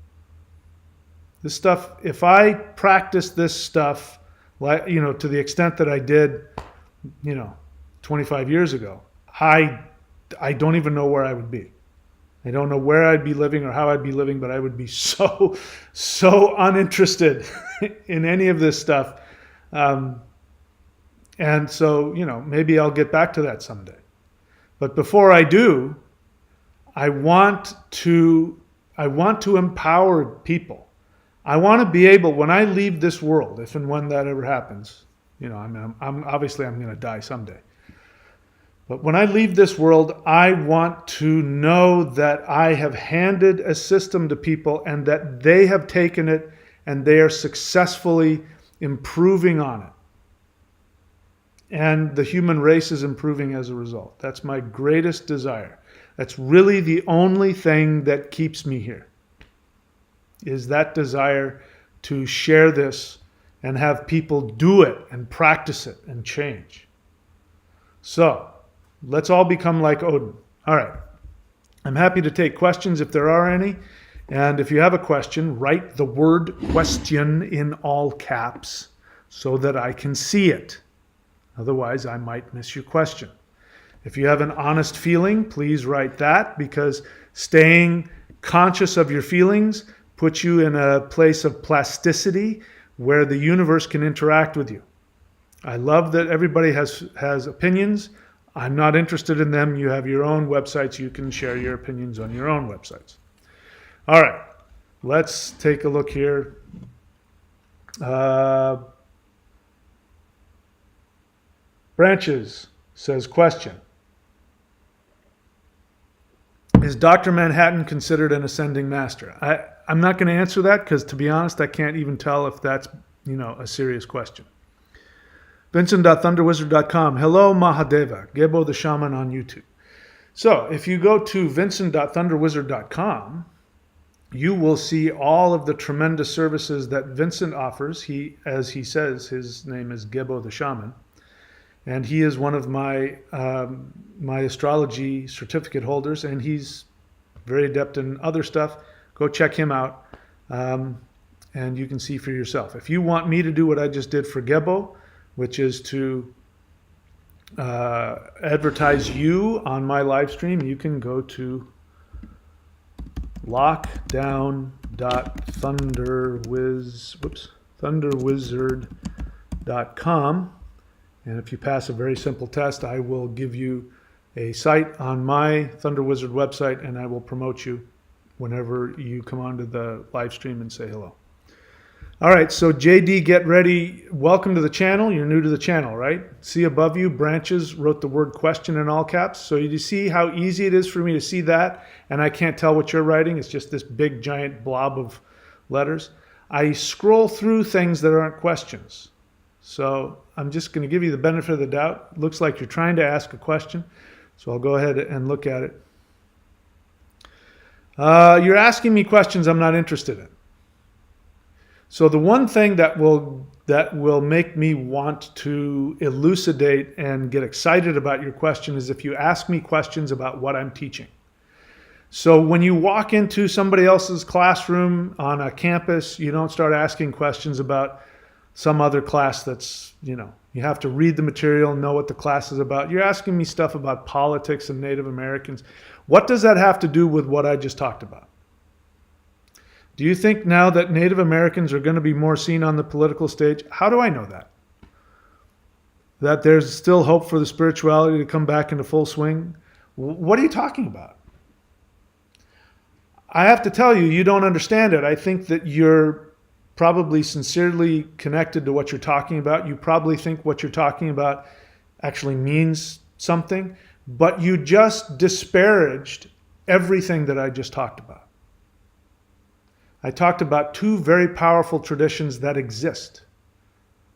This stuff, if I practice this stuff, to the extent that I did, 25 years ago, I don't even know where I would be. I don't know where I'd be living or how I'd be living, but I would be so uninterested in any of this stuff. And so, maybe I'll get back to that someday. But before I do, I want to empower people. I want to be able, when I leave this world, if and when that ever happens, I'm obviously I'm going to die someday. But when I leave this world, I want to know that I have handed a system to people and that they have taken it and they are successfully improving on it. And the human race is improving as a result. That's my greatest desire. That's really the only thing that keeps me here, is that desire to share this and have people do it and practice it and change. So, let's all become like Odin. All right. I'm happy to take questions if there are any. And if you have a question, write the word question in all caps so that I can see it. Otherwise, I might miss your question. If you have an honest feeling, please write that, because staying conscious of your feelings puts you in a place of plasticity where the universe can interact with you. I love that everybody has opinions. I'm not interested in them. You have your own websites. You can share your opinions on your own websites. All right, let's take a look here. Branches says, question. Is Dr. Manhattan considered an ascending master? I'm not going to answer that because, to be honest, I can't even tell if that's, a serious question. Vincent.thunderwizard.com. Hello, Mahadeva. Gebo the Shaman on YouTube. So if you go to Vincent.thunderwizard.com, you will see all of the tremendous services that Vincent offers. He, as he says, his name is Gebo the Shaman, and he is one of my my astrology certificate holders, and he's very adept in other stuff. Go check him out, and you can see for yourself. If you want me to do what I just did for Gebo, which is to advertise you on my live stream, you can go to thunderwizard.com, and if you pass a very simple test, I will give you a site on my Thunder Wizard website, and I will promote you whenever you come onto the live stream and say hello. All right, so JD, get ready. Welcome to the channel. You're new to the channel, right? See above you, Branches wrote the word question in all caps. So you see how easy it is for me to see that, and I can't tell what you're writing. It's just this big, giant blob of letters. I scroll through things that aren't questions. So I'm just going to give you the benefit of the doubt. Looks like you're trying to ask a question, so I'll go ahead and look at it. You're asking me questions I'm not interested in. So the one thing that will make me want to elucidate and get excited about your question is if you ask me questions about what I'm teaching. So when you walk into somebody else's classroom on a campus, you don't start asking questions about some other class that's, you have to read the material, know what the class is about. You're asking me stuff about politics and Native Americans. What does that have to do with what I just talked about? Do you think now that Native Americans are going to be more seen on the political stage? How do I know that? That there's still hope for the spirituality to come back into full swing? What are you talking about? I have to tell you, you don't understand it. I think that you're probably sincerely connected to what you're talking about. You probably think what you're talking about actually means something, but you just disparaged everything that I just talked about. I talked about two very powerful traditions that exist,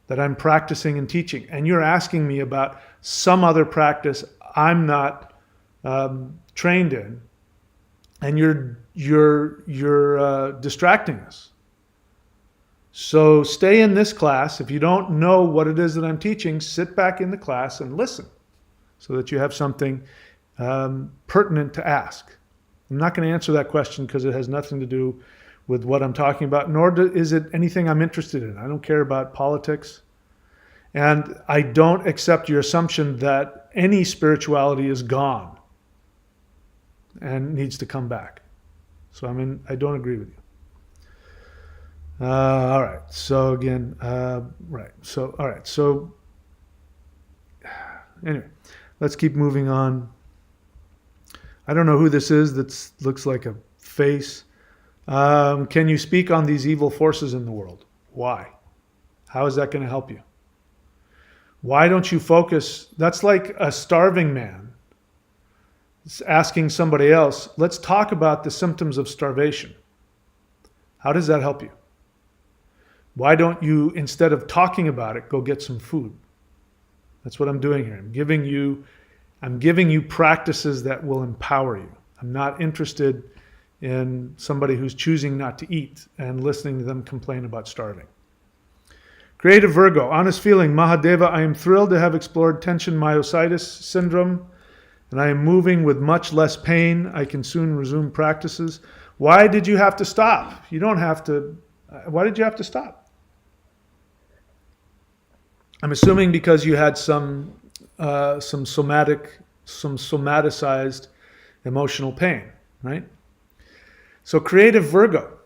that I'm practicing and teaching. And you're asking me about some other practice I'm not trained in, and you're distracting us. So stay in this class. If you don't know what it is that I'm teaching, sit back in the class and listen so that you have something pertinent to ask. I'm not going to answer that question because it has nothing to do with what I'm talking about, nor is it anything I'm interested in. I don't care about politics. And I don't accept your assumption that any spirituality is gone and needs to come back. So I don't agree with you. All right. So again, right. So, all right. So anyway, let's keep moving on. I don't know who this is. That looks like a face. Can you speak on these evil forces in the world? Why? How is that going to help you? Why don't you focus? That's like a starving man asking somebody else, let's talk about the symptoms of starvation. How does that help you? Why don't you, instead of talking about it, go get some food? That's what I'm doing here. I'm giving you practices that will empower you. I'm not interested in somebody who's choosing not to eat and listening to them complain about starving. Creative Virgo, honest feeling, Mahadeva, I am thrilled to have explored tension myositis syndrome, and I am moving with much less pain. I can soon resume practices. Why did you have to stop? You don't have to. Why did you have to stop? I'm assuming because you had some somaticized emotional pain, right? So Creative Virgo,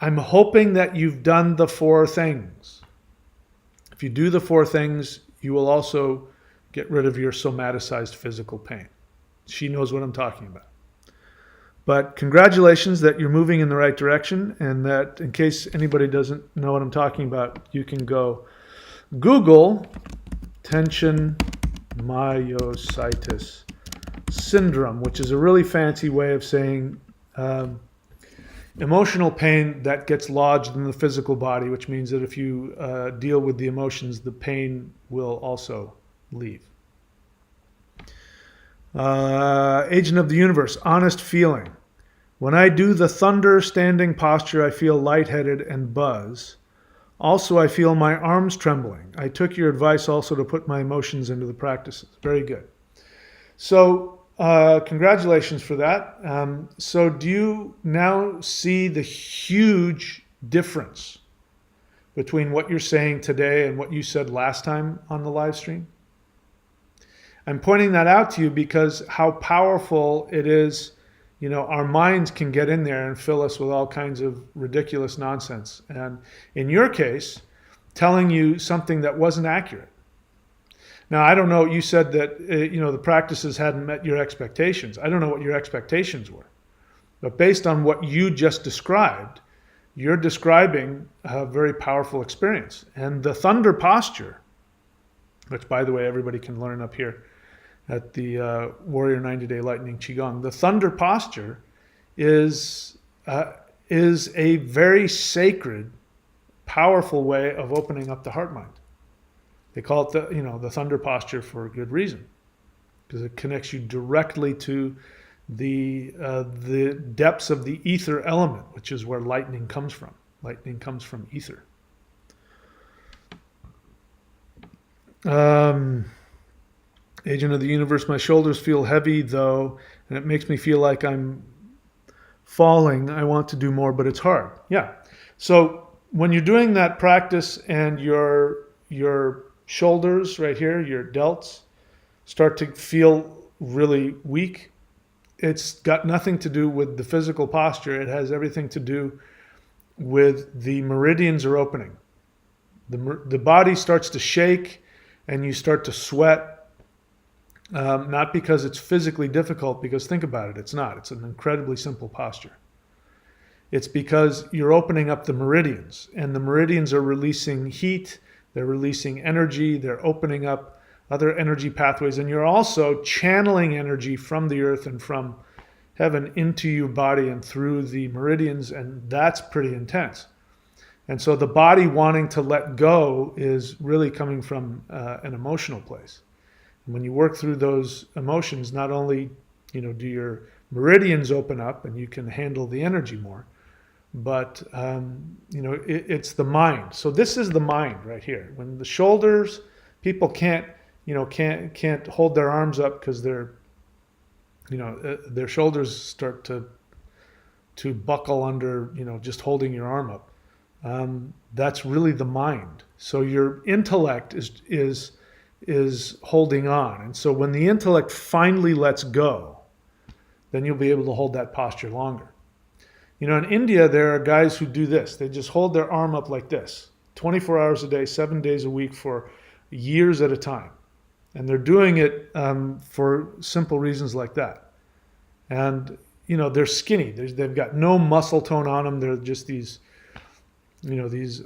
I'm hoping that you've done the 4 things. If you do the 4 things, you will also get rid of your somaticized physical pain. She knows what I'm talking about. But congratulations that you're moving in the right direction, and that in case anybody doesn't know what I'm talking about, you can go Google tension myositis syndrome, which is a really fancy way of saying emotional pain that gets lodged in the physical body, which means that if you deal with the emotions, the pain will also leave. Agent of the Universe, honest feeling. When I do the thunder standing posture, I feel lightheaded and buzz. Also, I feel my arms trembling. I took your advice also to put my emotions into the practices. Very good. So, congratulations for that. So, do you now see the huge difference between what you're saying today and what you said last time on the live stream? I'm pointing that out to you because how powerful it is. You know, our minds can get in there and fill us with all kinds of ridiculous nonsense. And in your case, telling you something that wasn't accurate. Now, I don't know, you said that, the practices hadn't met your expectations. I don't know what your expectations were. But based on what you just described, you're describing a very powerful experience. And the thunder posture, which, by the way, everybody can learn up here at the Warrior 90-Day Lightning Qigong. The thunder posture is a very sacred, powerful way of opening up the heart mind. They call it the thunder posture for a good reason, because it connects you directly to the depths of the ether element, which is where lightning comes from. Lightning comes from ether. Agent of the universe, my shoulders feel heavy though, and it makes me feel like I'm falling. I want to do more, but it's hard. Yeah. So when you're doing that practice and your shoulders right here, your delts, start to feel really weak, it's got nothing to do with the physical posture. It has everything to do with the meridians are opening. The body starts to shake and you start to sweat. Not because it's physically difficult, because think about it, it's not. It's an incredibly simple posture. It's because you're opening up the meridians, and the meridians are releasing heat, they're releasing energy, they're opening up other energy pathways, and you're also channeling energy from the earth and from heaven into your body and through the meridians, and that's pretty intense. And so the body wanting to let go is really coming from an emotional place. When you work through those emotions, not only do your meridians open up and you can handle the energy more, but it's the mind. So this is the mind right here. When the shoulders, people can't hold their arms up because their shoulders start to buckle under just holding your arm up. That's really the mind. So your intellect is holding on. And so when the intellect finally lets go, then you'll be able to hold that posture longer. In India, there are guys who do this. They just hold their arm up like this, 24 hours a day, 7 days a week for years at a time. And they're doing it for simple reasons like that. And, they're skinny. They've got no muscle tone on them. They're just these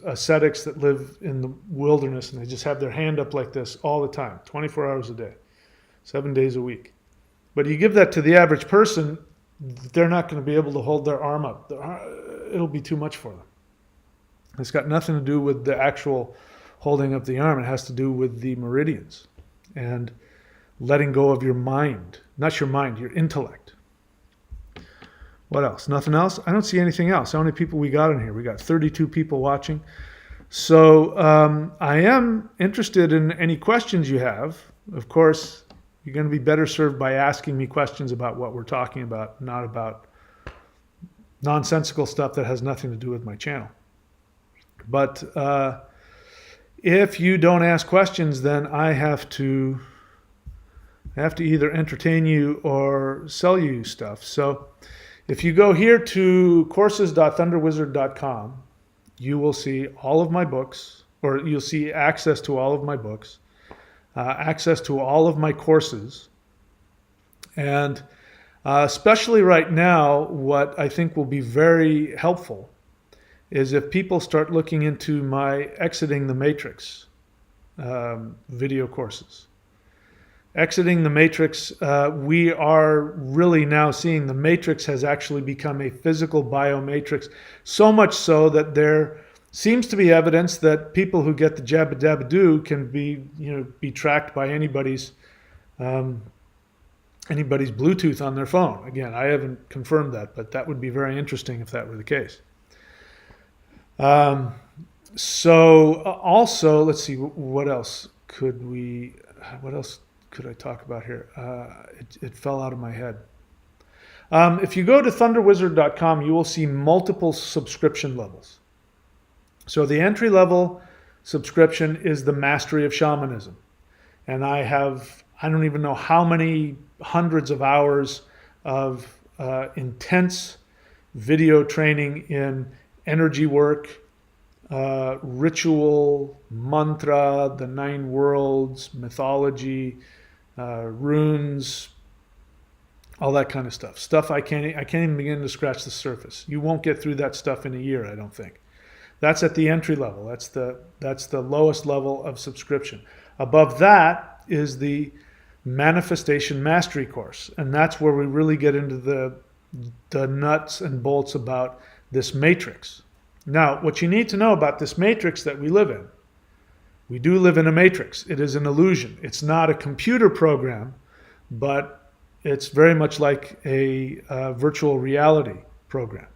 ascetics that live in the wilderness, and they just have their hand up like this all the time, 24 hours a day, 7 days a week. But you give that to the average person, they're not going to be able to hold their arm up. It'll be too much for them. It's got nothing to do with the actual holding up the arm. It has to do with the meridians and letting go of your mind. Not your mind, your intellect. What else? Nothing else? I don't see anything else. How many people we got in here? We got 32 people watching. So I am interested in any questions you have. Of course, you're going to be better served by asking me questions about what we're talking about, not about nonsensical stuff that has nothing to do with my channel. But if you don't ask questions, then I have to either entertain you or sell you stuff. So if you go here to courses.thunderwizard.com, you will see all of my books, or you'll see access to all of my books, access to all of my courses. And especially right now, what I think will be very helpful is if people start looking into my Exiting the Matrix video courses. Exiting the Matrix, we are really now seeing the Matrix has actually become a physical biomatrix, so much so that there seems to be evidence that people who get the jabba dabba do can be tracked by anybody's anybody's Bluetooth on their phone. Again, I haven't confirmed that, but that would be very interesting if that were the case. Also, let's see, what else could I talk about here? It fell out of my head. If you go to thunderwizard.com, you will see multiple subscription levels. So the entry level subscription is the Mastery of Shamanism. And I don't even know how many hundreds of hours of intense video training in energy work, ritual, mantra, the 9 worlds, mythology, runes, all that kind of stuff. Stuff I can't even begin to scratch the surface. You won't get through that stuff in a year, I don't think. That's at the entry level. That's the lowest level of subscription. Above that is the Manifestation Mastery course, and that's where we really get into the nuts and bolts about this matrix. Now, what you need to know about this matrix that we live in, we do live in a matrix. It is an illusion. It's not a computer program, but it's very much like a virtual reality program.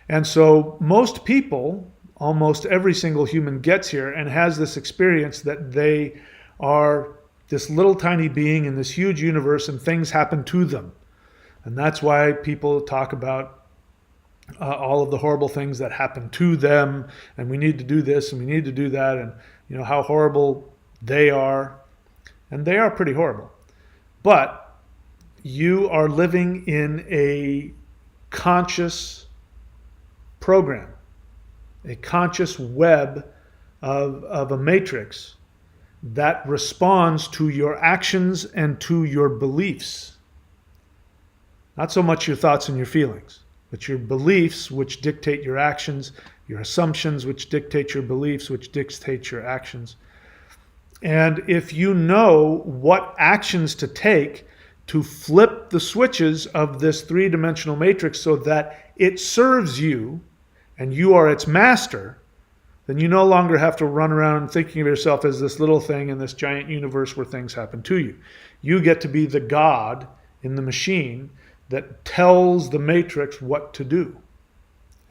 And so most people, almost every single human gets here and has this experience that they are this little tiny being in this huge universe and things happen to them. And that's why people talk about all of the horrible things that happen to them, and we need to do this and we need to do that, and how horrible they are. And they are pretty horrible. But you are living in a conscious program, a conscious web of a matrix that responds to your actions and to your beliefs. Not so much your thoughts and your feelings, but your beliefs, which dictate your actions, your assumptions, which dictate your beliefs, which dictate your actions. And if you know what actions to take to flip the switches of this three-dimensional matrix so that it serves you and you are its master, then you no longer have to run around thinking of yourself as this little thing in this giant universe where things happen to you. You get to be the God in the machine that tells the matrix what to do.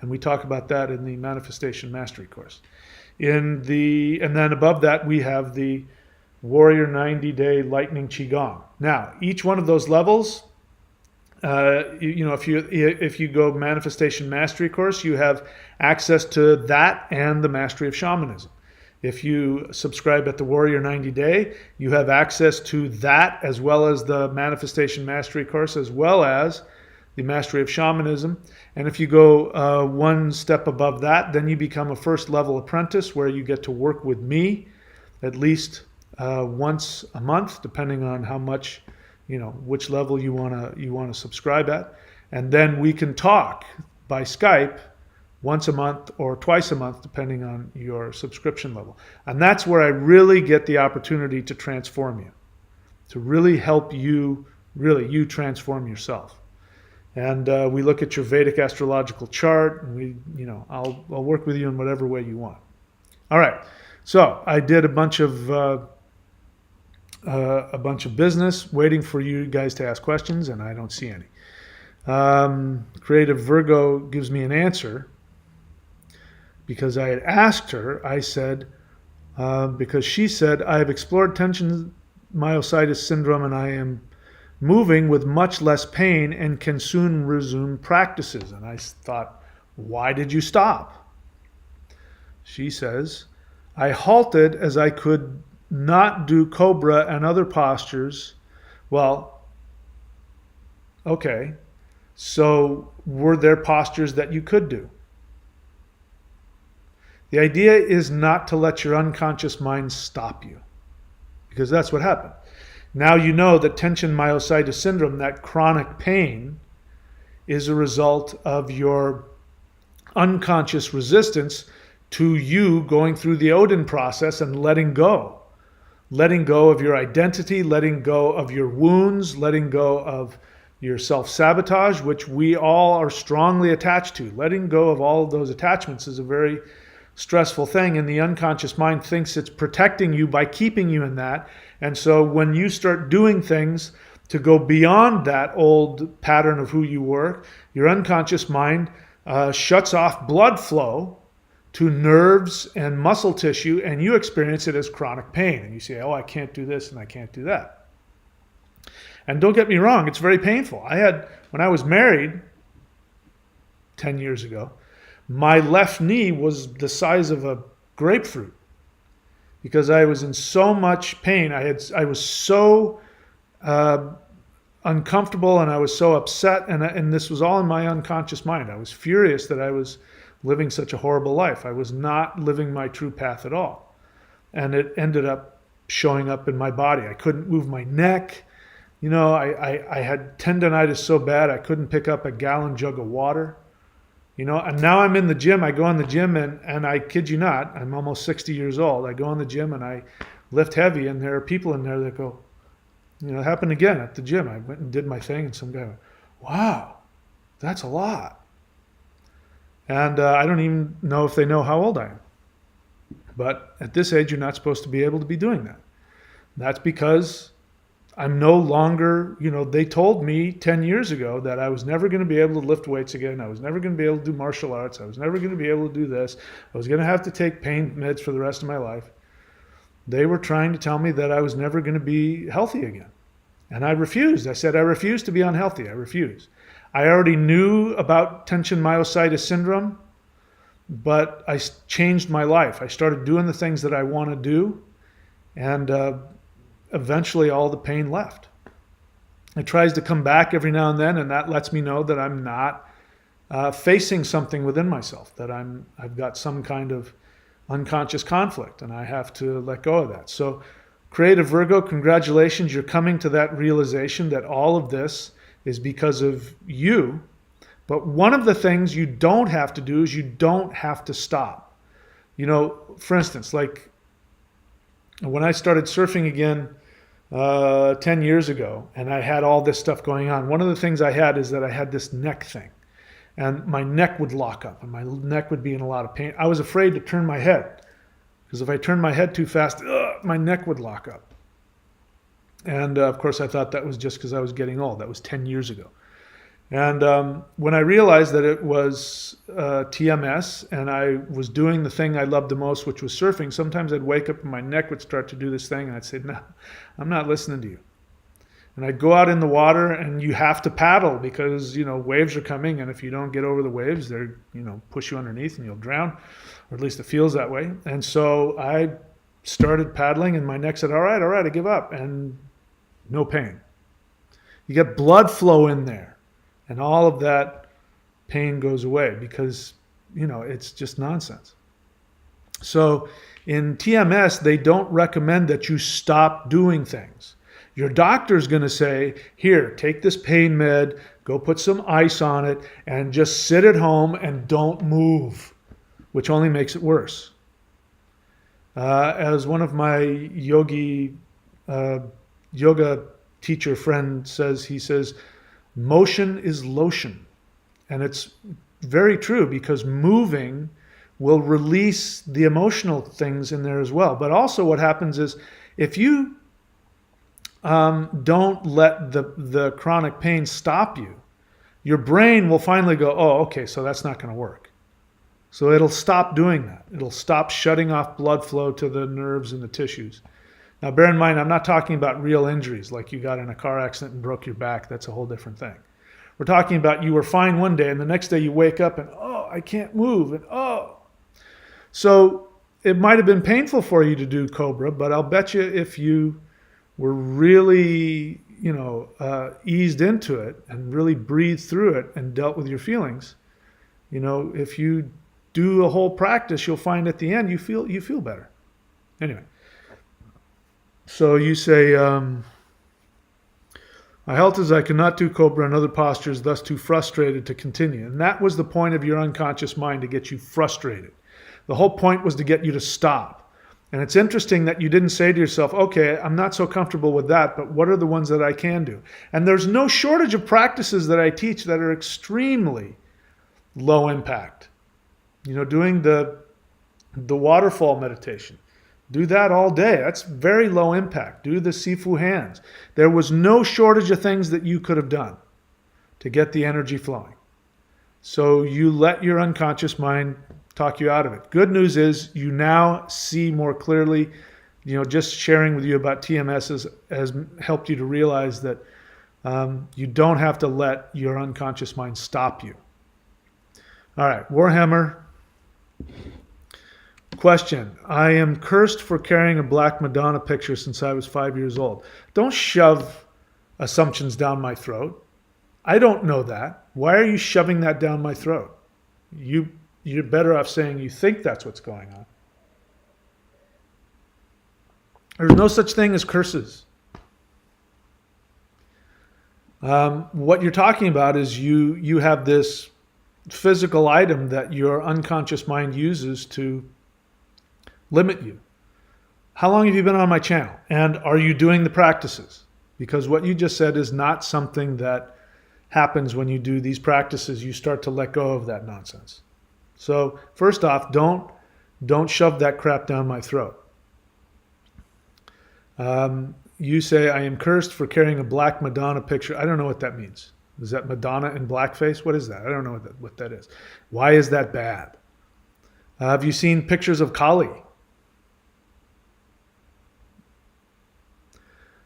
And we talk about that in the Manifestation Mastery course. And then above that, we have the Warrior 90-Day Lightning Qigong. Now, each one of those levels, if you go Manifestation Mastery course, you have access to that and the Mastery of Shamanism. If you subscribe at the Warrior 90-Day, you have access to that as well as the Manifestation Mastery course, as well as the Mastery of Shamanism. And if you go one step above that, then you become a first level apprentice where you get to work with me at least once a month, depending on how much, which level you want to subscribe at. And then we can talk by Skype once a month or twice a month, depending on your subscription level. And that's where I really get the opportunity to transform you, to really help you, you transform yourself. And we look at your Vedic astrological chart, and I'll work with you in whatever way you want. All right. So I did a bunch of business waiting for you guys to ask questions, and I don't see any. Creative Virgo gives me an answer because I had asked her. I said, because she said, I have explored tension myositis syndrome and I am moving with much less pain and can soon resume practices. And I thought, why did you stop? She says, I halted as I could not do cobra and other postures. Well, okay. So were there postures that you could do? The idea is not to let your unconscious mind stop you, because that's what happened. Now you know that tension myositis syndrome, that chronic pain, is a result of your unconscious resistance to you going through the Odin process and letting go. Letting go of your identity, letting go of your wounds, letting go of your self-sabotage, which we all are strongly attached to. Letting go of all of those attachments is a very stressful thing, and the unconscious mind thinks it's protecting you by keeping you in that. And so when you start doing things to go beyond that old pattern of who you were. Your unconscious mind shuts off blood flow to nerves and muscle tissue, and you experience it as chronic pain. And you say, oh, I can't do this and I can't do that. And don't get me wrong, it's very painful. When I was married 10 years ago, my left knee was the size of a grapefruit because I was in so much pain. I was so uncomfortable and I was so upset, and this was all in my unconscious mind. I was furious that I was living such a horrible life. I was not living my true path at all. And it ended up showing up in my body. I couldn't move my neck. I had tendonitis so bad I couldn't pick up a gallon jug of water. And now I'm in the gym. I go in the gym and I kid you not, I'm almost 60 years old. I go in the gym and I lift heavy, and there are people in there that go, it happened again at the gym. I went and did my thing, and some guy went, wow, that's a lot. And I don't even know if they know how old I am. But at this age, you're not supposed to be able to be doing that. That's because I'm no longer, they told me 10 years ago that I was never going to be able to lift weights again. I was never going to be able to do martial arts. I was never going to be able to do this. I was going to have to take pain meds for the rest of my life. They were trying to tell me that I was never going to be healthy again. And I refused. I said, I refuse to be unhealthy. I refuse. I already knew about tension myositis syndrome, but I changed my life. I started doing the things that I want to do, and eventually all the pain left. It tries to come back every now and then, and that lets me know that I'm not facing something within myself, that I've got some kind of unconscious conflict, and I have to let go of that. So, Creative Virgo, congratulations. You're coming to that realization that all of this is because of you. But one of the things you don't have to do is you don't have to stop. For instance, like when I started surfing again 10 years ago, and I had all this stuff going on, one of the things I had is that I had this neck thing. And my neck would lock up, and my neck would be in a lot of pain. I was afraid to turn my head, because if I turned my head too fast, my neck would lock up. And of course, I thought that was just because I was getting old. That was 10 years ago. And when I realized that it was TMS, and I was doing the thing I loved the most, which was surfing, sometimes I'd wake up and my neck would start to do this thing, and I'd say, no, I'm not listening to you. And I'd go out in the water, and you have to paddle because, waves are coming, and if you don't get over the waves, they're, push you underneath and you'll drown, or at least it feels that way. And so I started paddling, and my neck said, all right, I give up, and no pain. You get blood flow in there, and all of that pain goes away because, it's just nonsense. So in TMS, they don't recommend that you stop doing things. Your doctor's going to say, here, take this pain med, go put some ice on it, and just sit at home and don't move, which only makes it worse. As one of my yoga teacher friend says, he says, motion is lotion. And it's very true, because moving will release the emotional things in there as well. But also what happens is, if you don't let the chronic pain stop you, your brain will finally go, oh, okay, so that's not going to work. So it'll stop doing that. It'll stop shutting off blood flow to the nerves and the tissues. Now, bear in mind, I'm not talking about real injuries, like you got in a car accident and broke your back. That's a whole different thing. We're talking about you were fine one day, and the next day you wake up and, oh, I can't move, and oh. So it might have been painful for you to do Cobra, but I'll bet you if you were really, eased into it and really breathed through it and dealt with your feelings, if you do a whole practice, you'll find at the end you feel better. Anyway, so you say, I held as I could not do Cobra and other postures, thus too frustrated to continue. And that was the point of your unconscious mind, to get you frustrated. The whole point was to get you to stop. And it's interesting that you didn't say to yourself, okay, I'm not so comfortable with that, but what are the ones that I can do? And there's no shortage of practices that I teach that are extremely low impact. Doing the waterfall meditation, Do that all day. That's very low impact. Do the Sifu hands. There was no shortage of things that you could have done to get the energy flowing. So you let your unconscious mind talk you out of it. Good news is you now see more clearly. Just sharing with you about TMS has helped you to realize that you don't have to let your unconscious mind stop you. All right, Warhammer. Question. I am cursed for carrying a Black Madonna picture since I was 5 years old. Don't shove assumptions down my throat. I don't know that. Why are you shoving that down my throat? You're better off saying you think that's what's going on. There's no such thing as curses. What you're talking about is you have this physical item that your unconscious mind uses to limit you. How long have you been on my channel? And are you doing the practices? Because what you just said is not something that happens when you do these practices. You start to let go of that nonsense. So first off, don't shove that crap down my throat. You say, I am cursed for carrying a Black Madonna picture. I don't know what that means. Is that Madonna in blackface? What is that? I don't know what that is. Why is that bad? Have you seen pictures of Kali?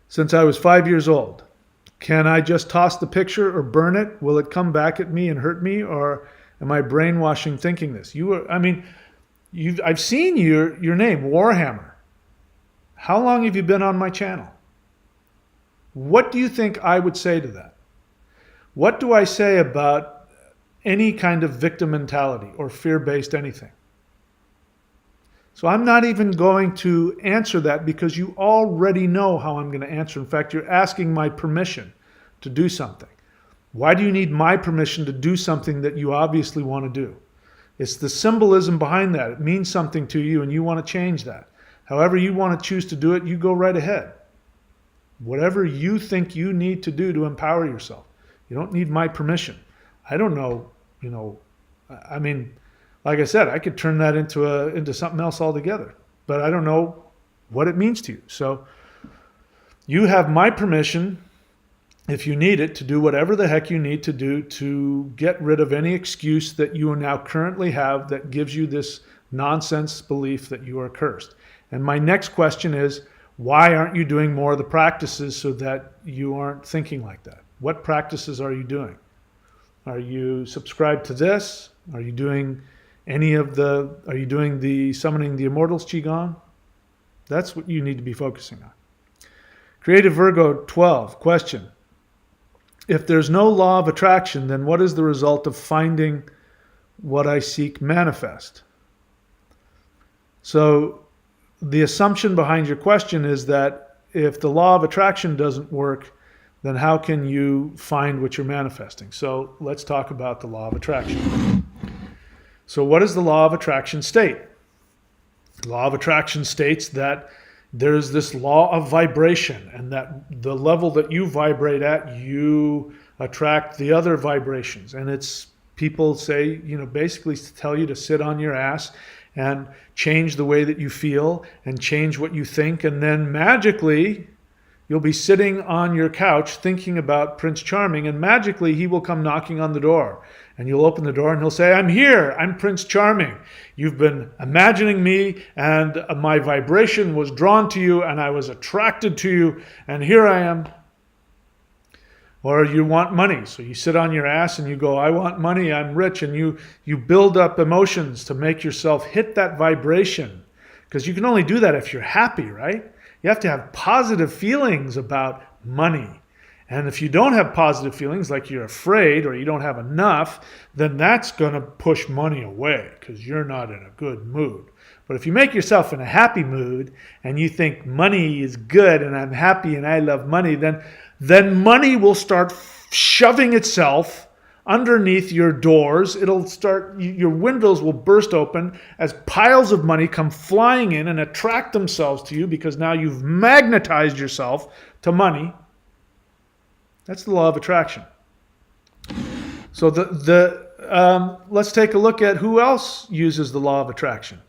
Since I was 5 years old, can I just toss the picture or burn it? Will it come back at me and hurt me? Or am I brainwashing thinking this? I've seen your name, Warhammer. How long have you been on my channel? What do you think I would say to that? What do I say about any kind of victim mentality or fear-based anything? So I'm not even going to answer that because you already know how I'm going to answer. In fact, you're asking my permission to do something. Why do you need my permission to do something that you obviously want to do? It's the symbolism behind that. It means something to you and you want to change that. However you want to choose to do it, you go right ahead. Whatever you think you need to do to empower yourself. You don't need my permission. I don't know, like I said, I could turn that into something else altogether, but I don't know what it means to you. So you have my permission, if you need it, to do whatever the heck you need to do to get rid of any excuse that you now currently have that gives you this nonsense belief that you are cursed. And my next question is, why aren't you doing more of the practices so that you aren't thinking like that? What practices are you doing? Are you subscribed to this? Are you doing the Summoning the Immortals Qigong? That's what you need to be focusing on. Creative Virgo 12, question. If there's no law of attraction, then what is the result of finding what I seek manifest? So the assumption behind your question is that if the law of attraction doesn't work, then how can you find what you're manifesting? So let's talk about the law of attraction. So what does the law of attraction state? The law of attraction states that there's this law of vibration, and that the level that you vibrate at, you attract the other vibrations. And it's, people say, basically to tell you to sit on your ass and change the way that you feel and change what you think, and then magically you'll be sitting on your couch thinking about Prince Charming, and magically he will come knocking on the door. And you'll open the door and he'll say, I'm here, I'm Prince Charming. You've been imagining me and my vibration was drawn to you and I was attracted to you and here I am. Or you want money, so you sit on your ass and you go, I want money, I'm rich, and you build up emotions to make yourself hit that vibration. Because you can only do that if you're happy, right? You have to have positive feelings about money. And if you don't have positive feelings, like you're afraid or you don't have enough, then that's going to push money away because you're not in a good mood. But if you make yourself in a happy mood and you think money is good and I'm happy and I love money, then money will start shoving itself underneath your doors. It'll start, your windows will burst open as piles of money come flying in and attract themselves to you because now you've magnetized yourself to money. That's the law of attraction. So let's take a look at who else uses the law of attraction.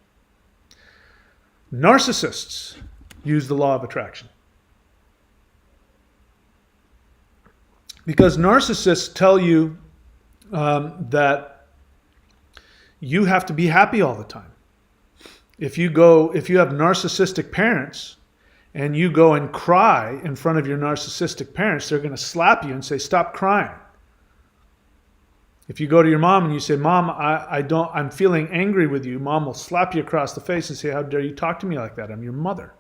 Narcissists use the law of attraction. Because narcissists tell you that you have to be happy all the time. If you have narcissistic parents and you go and cry in front of your narcissistic parents, they're going to slap you and say, "Stop crying." If you go to your mom and you say, "Mom, I'm feeling angry with you," Mom will slap you across the face and say, "How dare you talk to me like that? I'm your mother."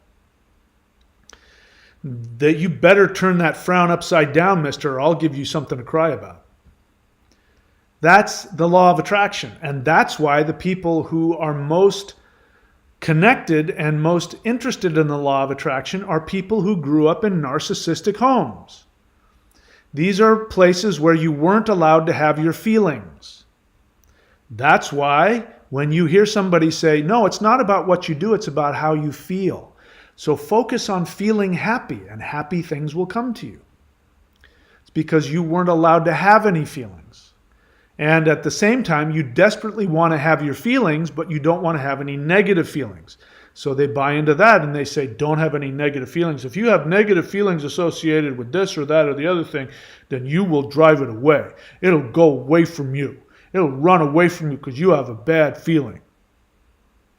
That you better turn that frown upside down, mister, or I'll give you something to cry about. That's the law of attraction. And that's why the people who are most connected and most interested in the law of attraction are people who grew up in narcissistic homes. These are places where you weren't allowed to have your feelings. That's why when you hear somebody say, "No, it's not about what you do, it's about how you feel. So focus on feeling happy and happy things will come to you." It's because you weren't allowed to have any feelings. And at the same time, you desperately want to have your feelings, but you don't want to have any negative feelings. So they buy into that and they say, don't have any negative feelings. If you have negative feelings associated with this or that or the other thing, then you will drive it away. It'll go away from you. It'll run away from you because you have a bad feeling.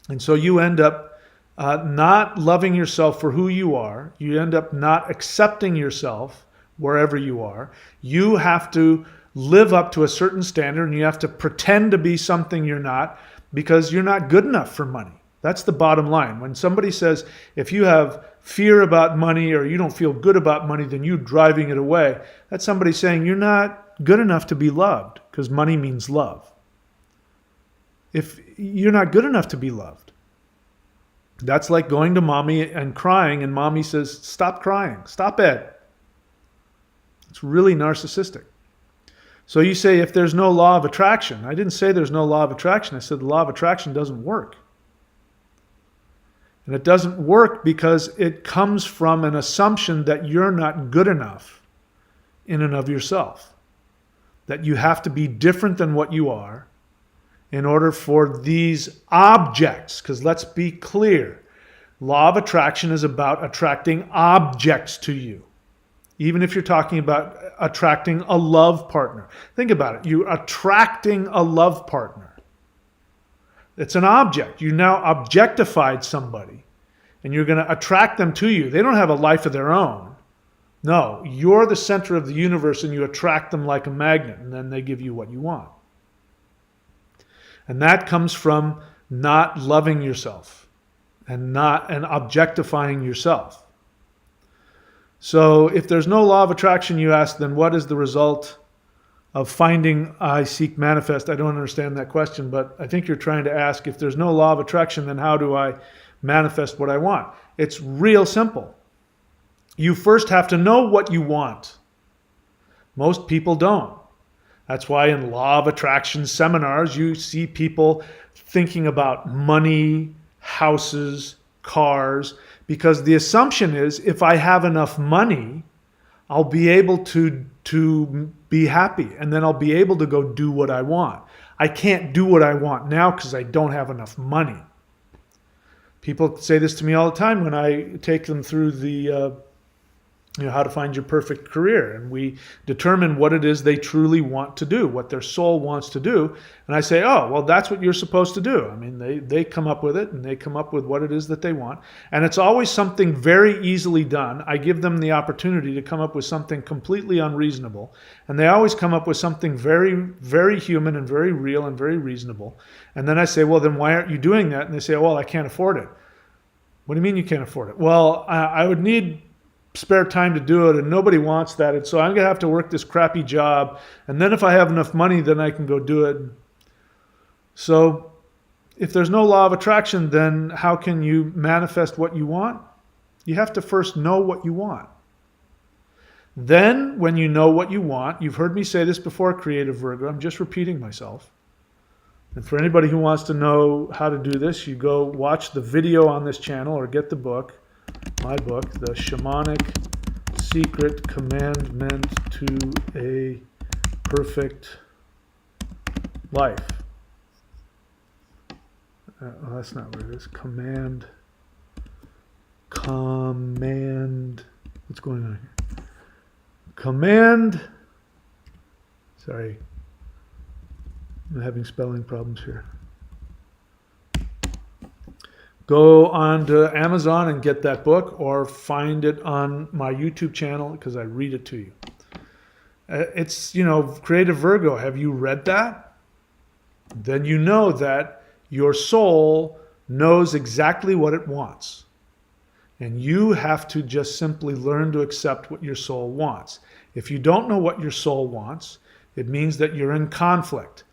And so you end up not loving yourself for who you are. You end up not accepting yourself wherever you are. You have to live up to a certain standard and you have to pretend to be something you're not because you're not good enough for money. That's the bottom line. When somebody says, if you have fear about money or you don't feel good about money, then you're driving it away. That's somebody saying you're not good enough to be loved because money means love. If you're not good enough to be loved, that's like going to mommy and crying and mommy says, stop crying, stop it. It's really narcissistic. So you say, if there's no law of attraction, I didn't say there's no law of attraction. I said the law of attraction doesn't work. And it doesn't work because it comes from an assumption that you're not good enough in and of yourself. That you have to be different than what you are in order for these objects, because let's be clear, law of attraction is about attracting objects to you. Even if you're talking about attracting a love partner. Think about it. You're attracting a love partner. It's an object. You now objectified somebody and you're going to attract them to you. They don't have a life of their own. No, you're the center of the universe and you attract them like a magnet and then they give you what you want. And that comes from not loving yourself and objectifying yourself. So if there's no law of attraction, you ask, then what is the result of finding I seek manifest? I don't understand that question, but I think you're trying to ask, if there's no law of attraction, then how do I manifest what I want? It's real simple. You first have to know what you want. Most people don't. That's why in law of attraction seminars, you see people thinking about money, houses, cars, because the assumption is if I have enough money, I'll be able to be happy and then I'll be able to go do what I want. I can't do what I want now because I don't have enough money. People say this to me all the time when I take them through the how to find your perfect career. And we determine what it is they truly want to do, what their soul wants to do. And I say, oh, well, that's what you're supposed to do. I mean, they come up with it and they come up with what it is that they want. And it's always something very easily done. I give them the opportunity to come up with something completely unreasonable. And they always come up with something very, very human and very real and very reasonable. And then I say, well, then why aren't you doing that? And they say, oh, well, I can't afford it. What do you mean you can't afford it? Well, I would need spare time to do it and nobody wants that, and so I'm gonna have to work this crappy job, and then if I have enough money then I can go do it. So if there's no law of attraction, then how can you manifest what you want? You have to first know what you want. Then when you know what you want, you've heard me say this before, Creative Virgo, I'm just repeating myself, and for anybody who wants to know how to do this, you go watch the video on this channel or get the book, my book, The Shamanic Secret Commandment to a Perfect Life. Well, that's not what it is. Command. What's going on here? Command. Sorry. I'm having spelling problems here. Go on to Amazon and get that book, or find it on my YouTube channel because I read it to you. It's, Creative Virgo. Have you read that? Then you know that your soul knows exactly what it wants. And you have to just simply learn to accept what your soul wants. If you don't know what your soul wants, it means that you're in conflict.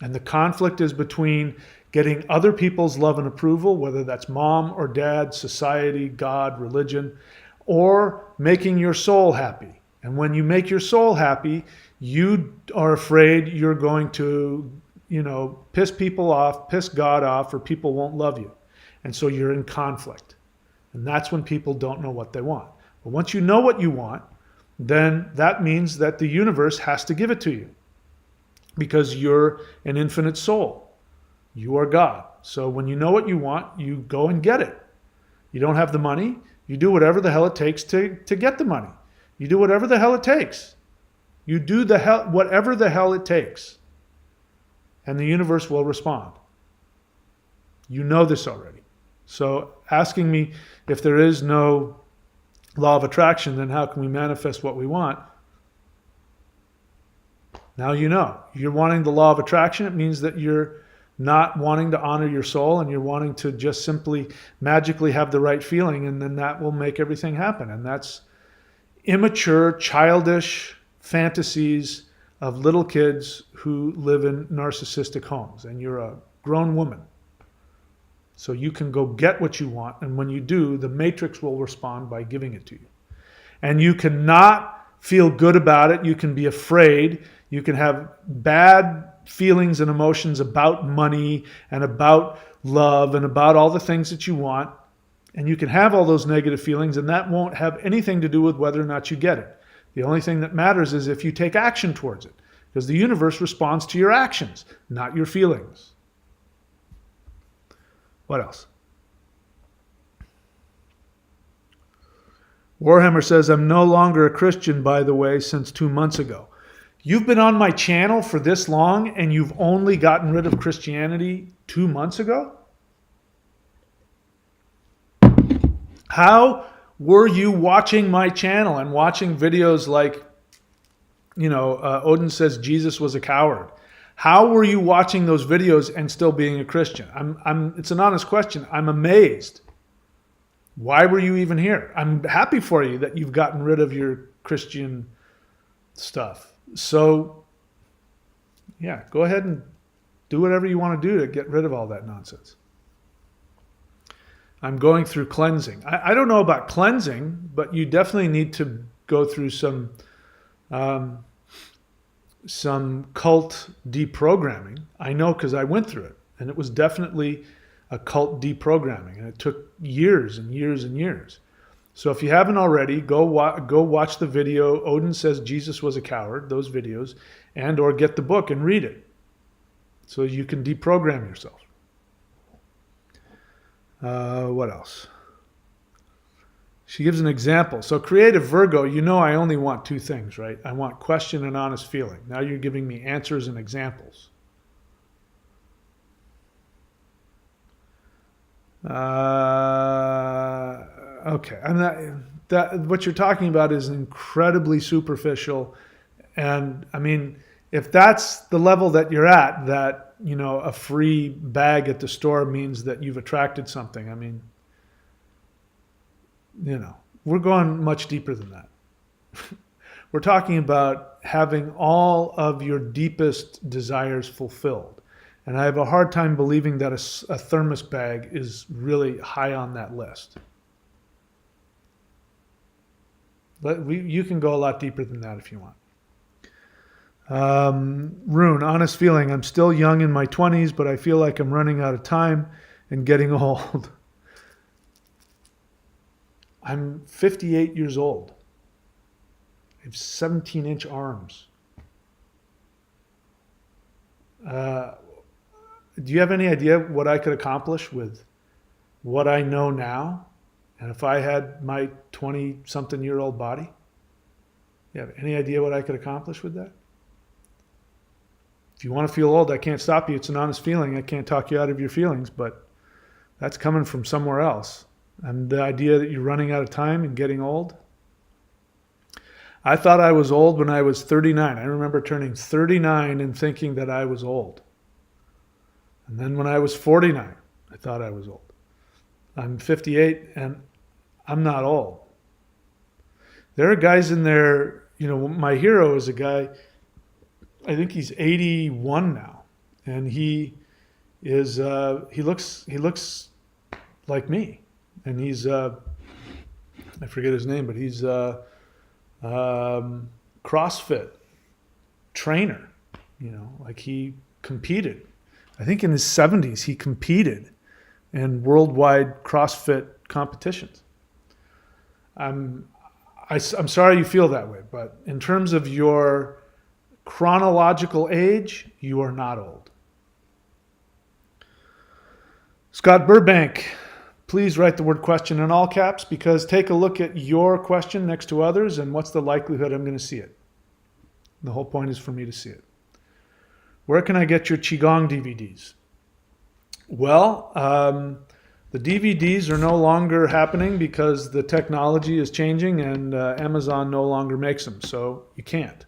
And the conflict is between getting other people's love and approval, whether that's mom or dad, society, God, religion, or making your soul happy. And when you make your soul happy, you are afraid you're going to, piss people off, piss God off, or people won't love you. And so you're in conflict. And that's when people don't know what they want. But once you know what you want, then that means that the universe has to give it to you, because you're an infinite soul. You are God. So when you know what you want, you go and get it. You don't have the money, you do whatever the hell it takes to get the money. You do whatever the hell it takes. You do whatever the hell it takes. And the universe will respond. You know this already. So asking me if there is no law of attraction, then how can we manifest what we want? Now you know. You're wanting the law of attraction. It means that you're not wanting to honor your soul, and you're wanting to just simply magically have the right feeling, and then that will make everything happen. And that's immature, childish fantasies of little kids who live in narcissistic homes. And you're a grown woman. So you can go get what you want, and when you do, the matrix will respond by giving it to you. And you cannot feel good about it. You can be afraid. You can have bad feelings and emotions about money and about love and about all the things that you want. And you can have all those negative feelings, and that won't have anything to do with whether or not you get it. The only thing that matters is if you take action towards it, because the universe responds to your actions, not your feelings. What else? Warhammer says, I'm no longer a Christian, by the way, since 2 months ago. You've been on my channel for this long, and you've only gotten rid of Christianity 2 months ago? How were you watching my channel and watching videos like, Odin says Jesus was a coward? How were you watching those videos and still being a Christian? It's an honest question. I'm amazed. Why were you even here? I'm happy for you that you've gotten rid of your Christian stuff. So, yeah, go ahead and do whatever you want to do to get rid of all that nonsense. I'm going through cleansing. I don't know about cleansing, but you definitely need to go through some cult deprogramming. I know, because I went through it, and it was definitely a cult deprogramming, and it took years and years and years. So if you haven't already, go watch the video, Odin Says Jesus Was a Coward, those videos, and or get the book and read it so you can deprogram yourself. What else? She gives an example. So Creative Virgo, I only want 2 things, right? I want question and honest feeling. Now you're giving me answers and examples. Okay, what you're talking about is incredibly superficial, and if that's the level that you're at, that a free bag at the store means that you've attracted something. We're going much deeper than that. We're talking about having all of your deepest desires fulfilled. And I have a hard time believing that a thermos bag is really high on that list. But you can go a lot deeper than that if you want. Rune, honest feeling. I'm still young in my 20s, but I feel like I'm running out of time and getting old. I'm 58 years old. I have 17-inch arms. Do you have any idea what I could accomplish with what I know now And if I had my 20-something-year-old body, you have any idea what I could accomplish with that? If you want to feel old, I can't stop you. It's an honest feeling. I can't talk you out of your feelings, but that's coming from somewhere else. And the idea that you're running out of time and getting old. I thought I was old when I was 39. I remember turning 39 and thinking that I was old. And then when I was 49, I thought I was old. I'm 58 and I'm not old. There are guys in there, my hero is a guy, I think he's 81 now. And he looks like me. And he's, I forget his name, but he's CrossFit trainer. Like he competed. I think in his 70s he competed in worldwide CrossFit competitions. I'm sorry you feel that way, but in terms of your chronological age, you are not old. Scott Burbank, please write the word question in all caps, because take a look at your question next to others and what's the likelihood I'm going to see it. The whole point is for me to see it. Where can I get your Qigong DVDs? Well, the DVDs are no longer happening because the technology is changing and Amazon no longer makes them, so you can't.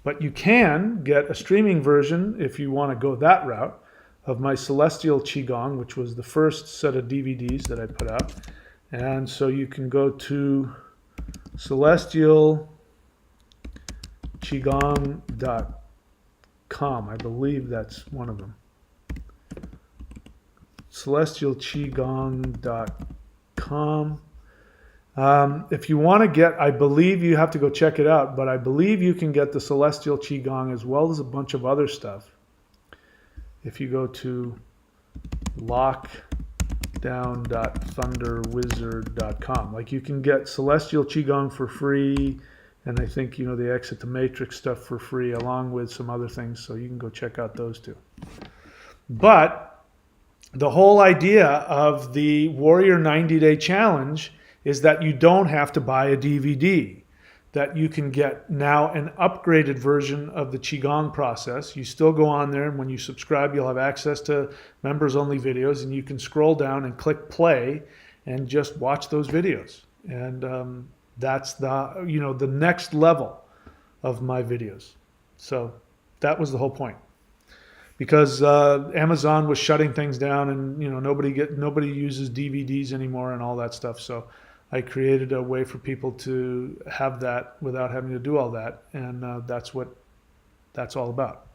But you can get a streaming version if you want to go that route of my Celestial Qigong, which was the first set of DVDs that I put out. And so you can go to celestialqigong.com. I believe that's one of them. celestialqigong.com. If you want to get, I believe you have to go check it out, but I believe you can get the Celestial Qigong as well as a bunch of other stuff. If you go to lockdown.thunderwizard.com, like you can get Celestial Qigong for free, and I think the Exit the Matrix stuff for free, along with some other things, so you can go check out those too. But the whole idea of the Warrior 90-Day Challenge is that you don't have to buy a DVD, that you can get now an upgraded version of the Qigong process. You still go on there, and when you subscribe, you'll have access to members-only videos, and you can scroll down and click play and just watch those videos. And that's the next level of my videos. So that was the whole point. Because Amazon was shutting things down, and nobody uses DVDs anymore and all that stuff. So I created a way for people to have that without having to do all that, and that's what that's all about.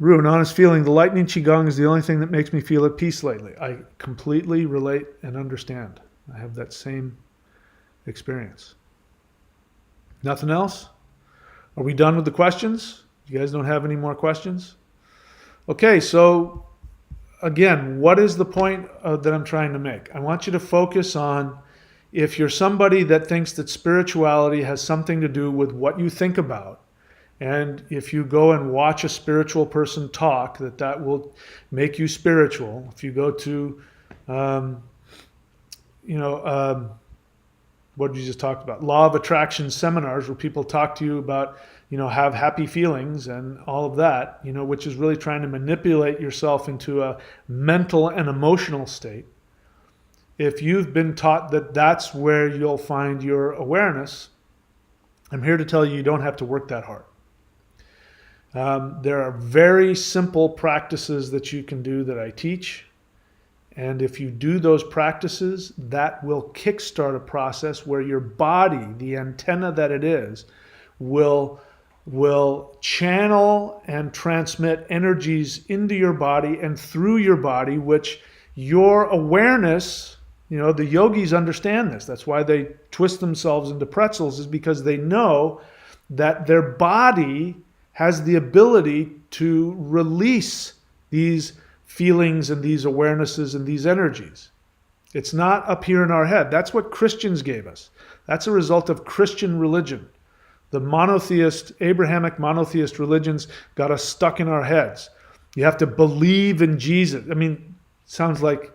Rue, an honest feeling, the lightning Qigong is the only thing that makes me feel at peace lately. I completely relate and understand. I have that same experience. Nothing else? Are we done with the questions? You guys don't have any more questions? Okay, so again, what is the point that I'm trying to make? I want you to focus on, if you're somebody that thinks that spirituality has something to do with what you think about, and if you go and watch a spiritual person talk, that will make you spiritual. If you go to, what did you just talk about? Law of attraction seminars where people talk to you about, have happy feelings and all of that, which is really trying to manipulate yourself into a mental and emotional state. If you've been taught that that's where you'll find your awareness, I'm here to tell you, you don't have to work that hard. There are very simple practices that you can do that I teach. And if you do those practices, that will kickstart a process where your body, the antenna that it is, will channel and transmit energies into your body and through your body, which your awareness, the yogis understand this. That's why they twist themselves into pretzels, is because they know that their body has the ability to release these feelings and these awarenesses and these energies. It's not up here in our head. That's what Christians gave us. That's a result of Christian religion. The Abrahamic monotheist religions got us stuck in our heads. You have to believe in Jesus. I mean, sounds like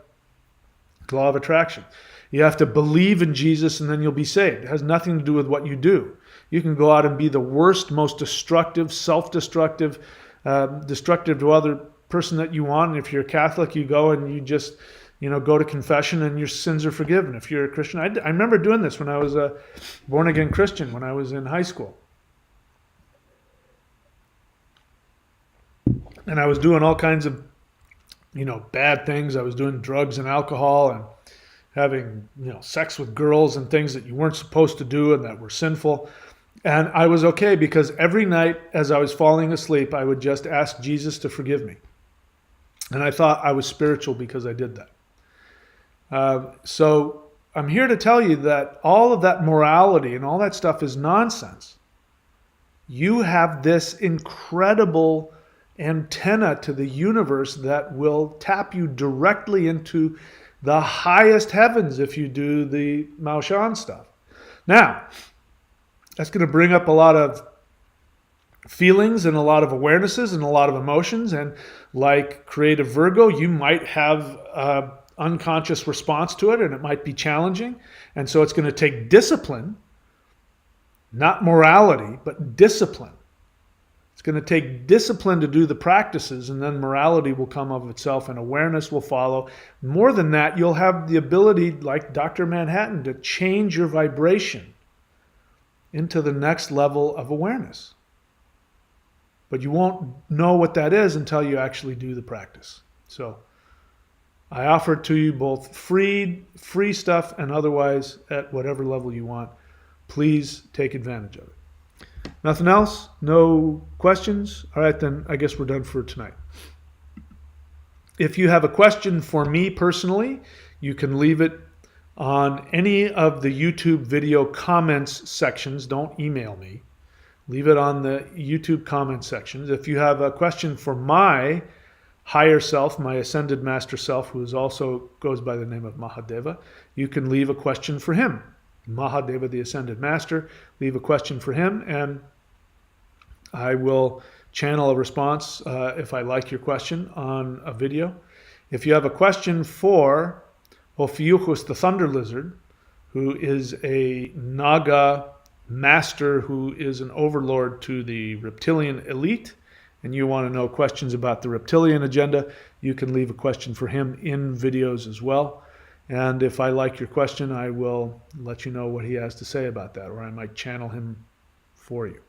Law of attraction. You have to believe in Jesus and then you'll be saved. It has nothing to do with what you do. You can go out and be the worst, most destructive, self-destructive, destructive to other person that you want. And if you're a Catholic, you go and you just, go to confession and your sins are forgiven. If you're a Christian, I remember doing this when I was a born-again Christian, when I was in high school. And I was doing all kinds of, bad things. I was doing drugs and alcohol and having, sex with girls and things that you weren't supposed to do and that were sinful. And I was okay because every night as I was falling asleep, I would just ask Jesus to forgive me. And I thought I was spiritual because I did that. So I'm here to tell you that all of that morality and all that stuff is nonsense. You have this incredible antenna to the universe that will tap you directly into the highest heavens if you do the Mao Shan stuff. Now, that's going to bring up a lot of feelings and a lot of awarenesses and a lot of emotions. And like creative Virgo, you might have an unconscious response to it and it might be challenging. And so it's going to take discipline, not morality, but discipline. It's going to take discipline to do the practices, and then morality will come of itself and awareness will follow. More than that, you'll have the ability, like Dr. Manhattan, to change your vibration into the next level of awareness. But you won't know what that is until you actually do the practice. So I offer it to you both free stuff and otherwise at whatever level you want. Please take advantage of it. Nothing else? No questions? All right, then I guess we're done for tonight. If you have a question for me personally, you can leave it on any of the YouTube video comments sections. Don't email me. Leave it on the YouTube comment sections. If you have a question for my higher self, my ascended master self, who also goes by the name of Mahadeva, you can leave a question for him. Mahadeva, the ascended master, leave a question for him, and I will channel a response if I like your question on a video. If you have a question for Ophiuchus the Thunder Lizard, who is a Naga master who is an overlord to the reptilian elite, and you want to know questions about the reptilian agenda, you can leave a question for him in videos as well. And if I like your question, I will let you know what he has to say about that, or I might channel him for you.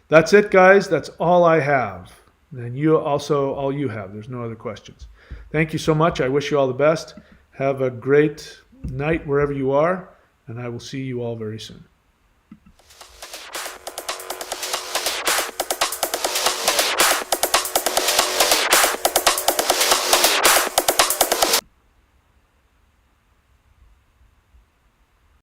That's it, guys. That's all I have. And you also, all you have. There's no other questions. Thank you so much. I wish you all the best. Have a great night wherever you are, and I will see you all very soon.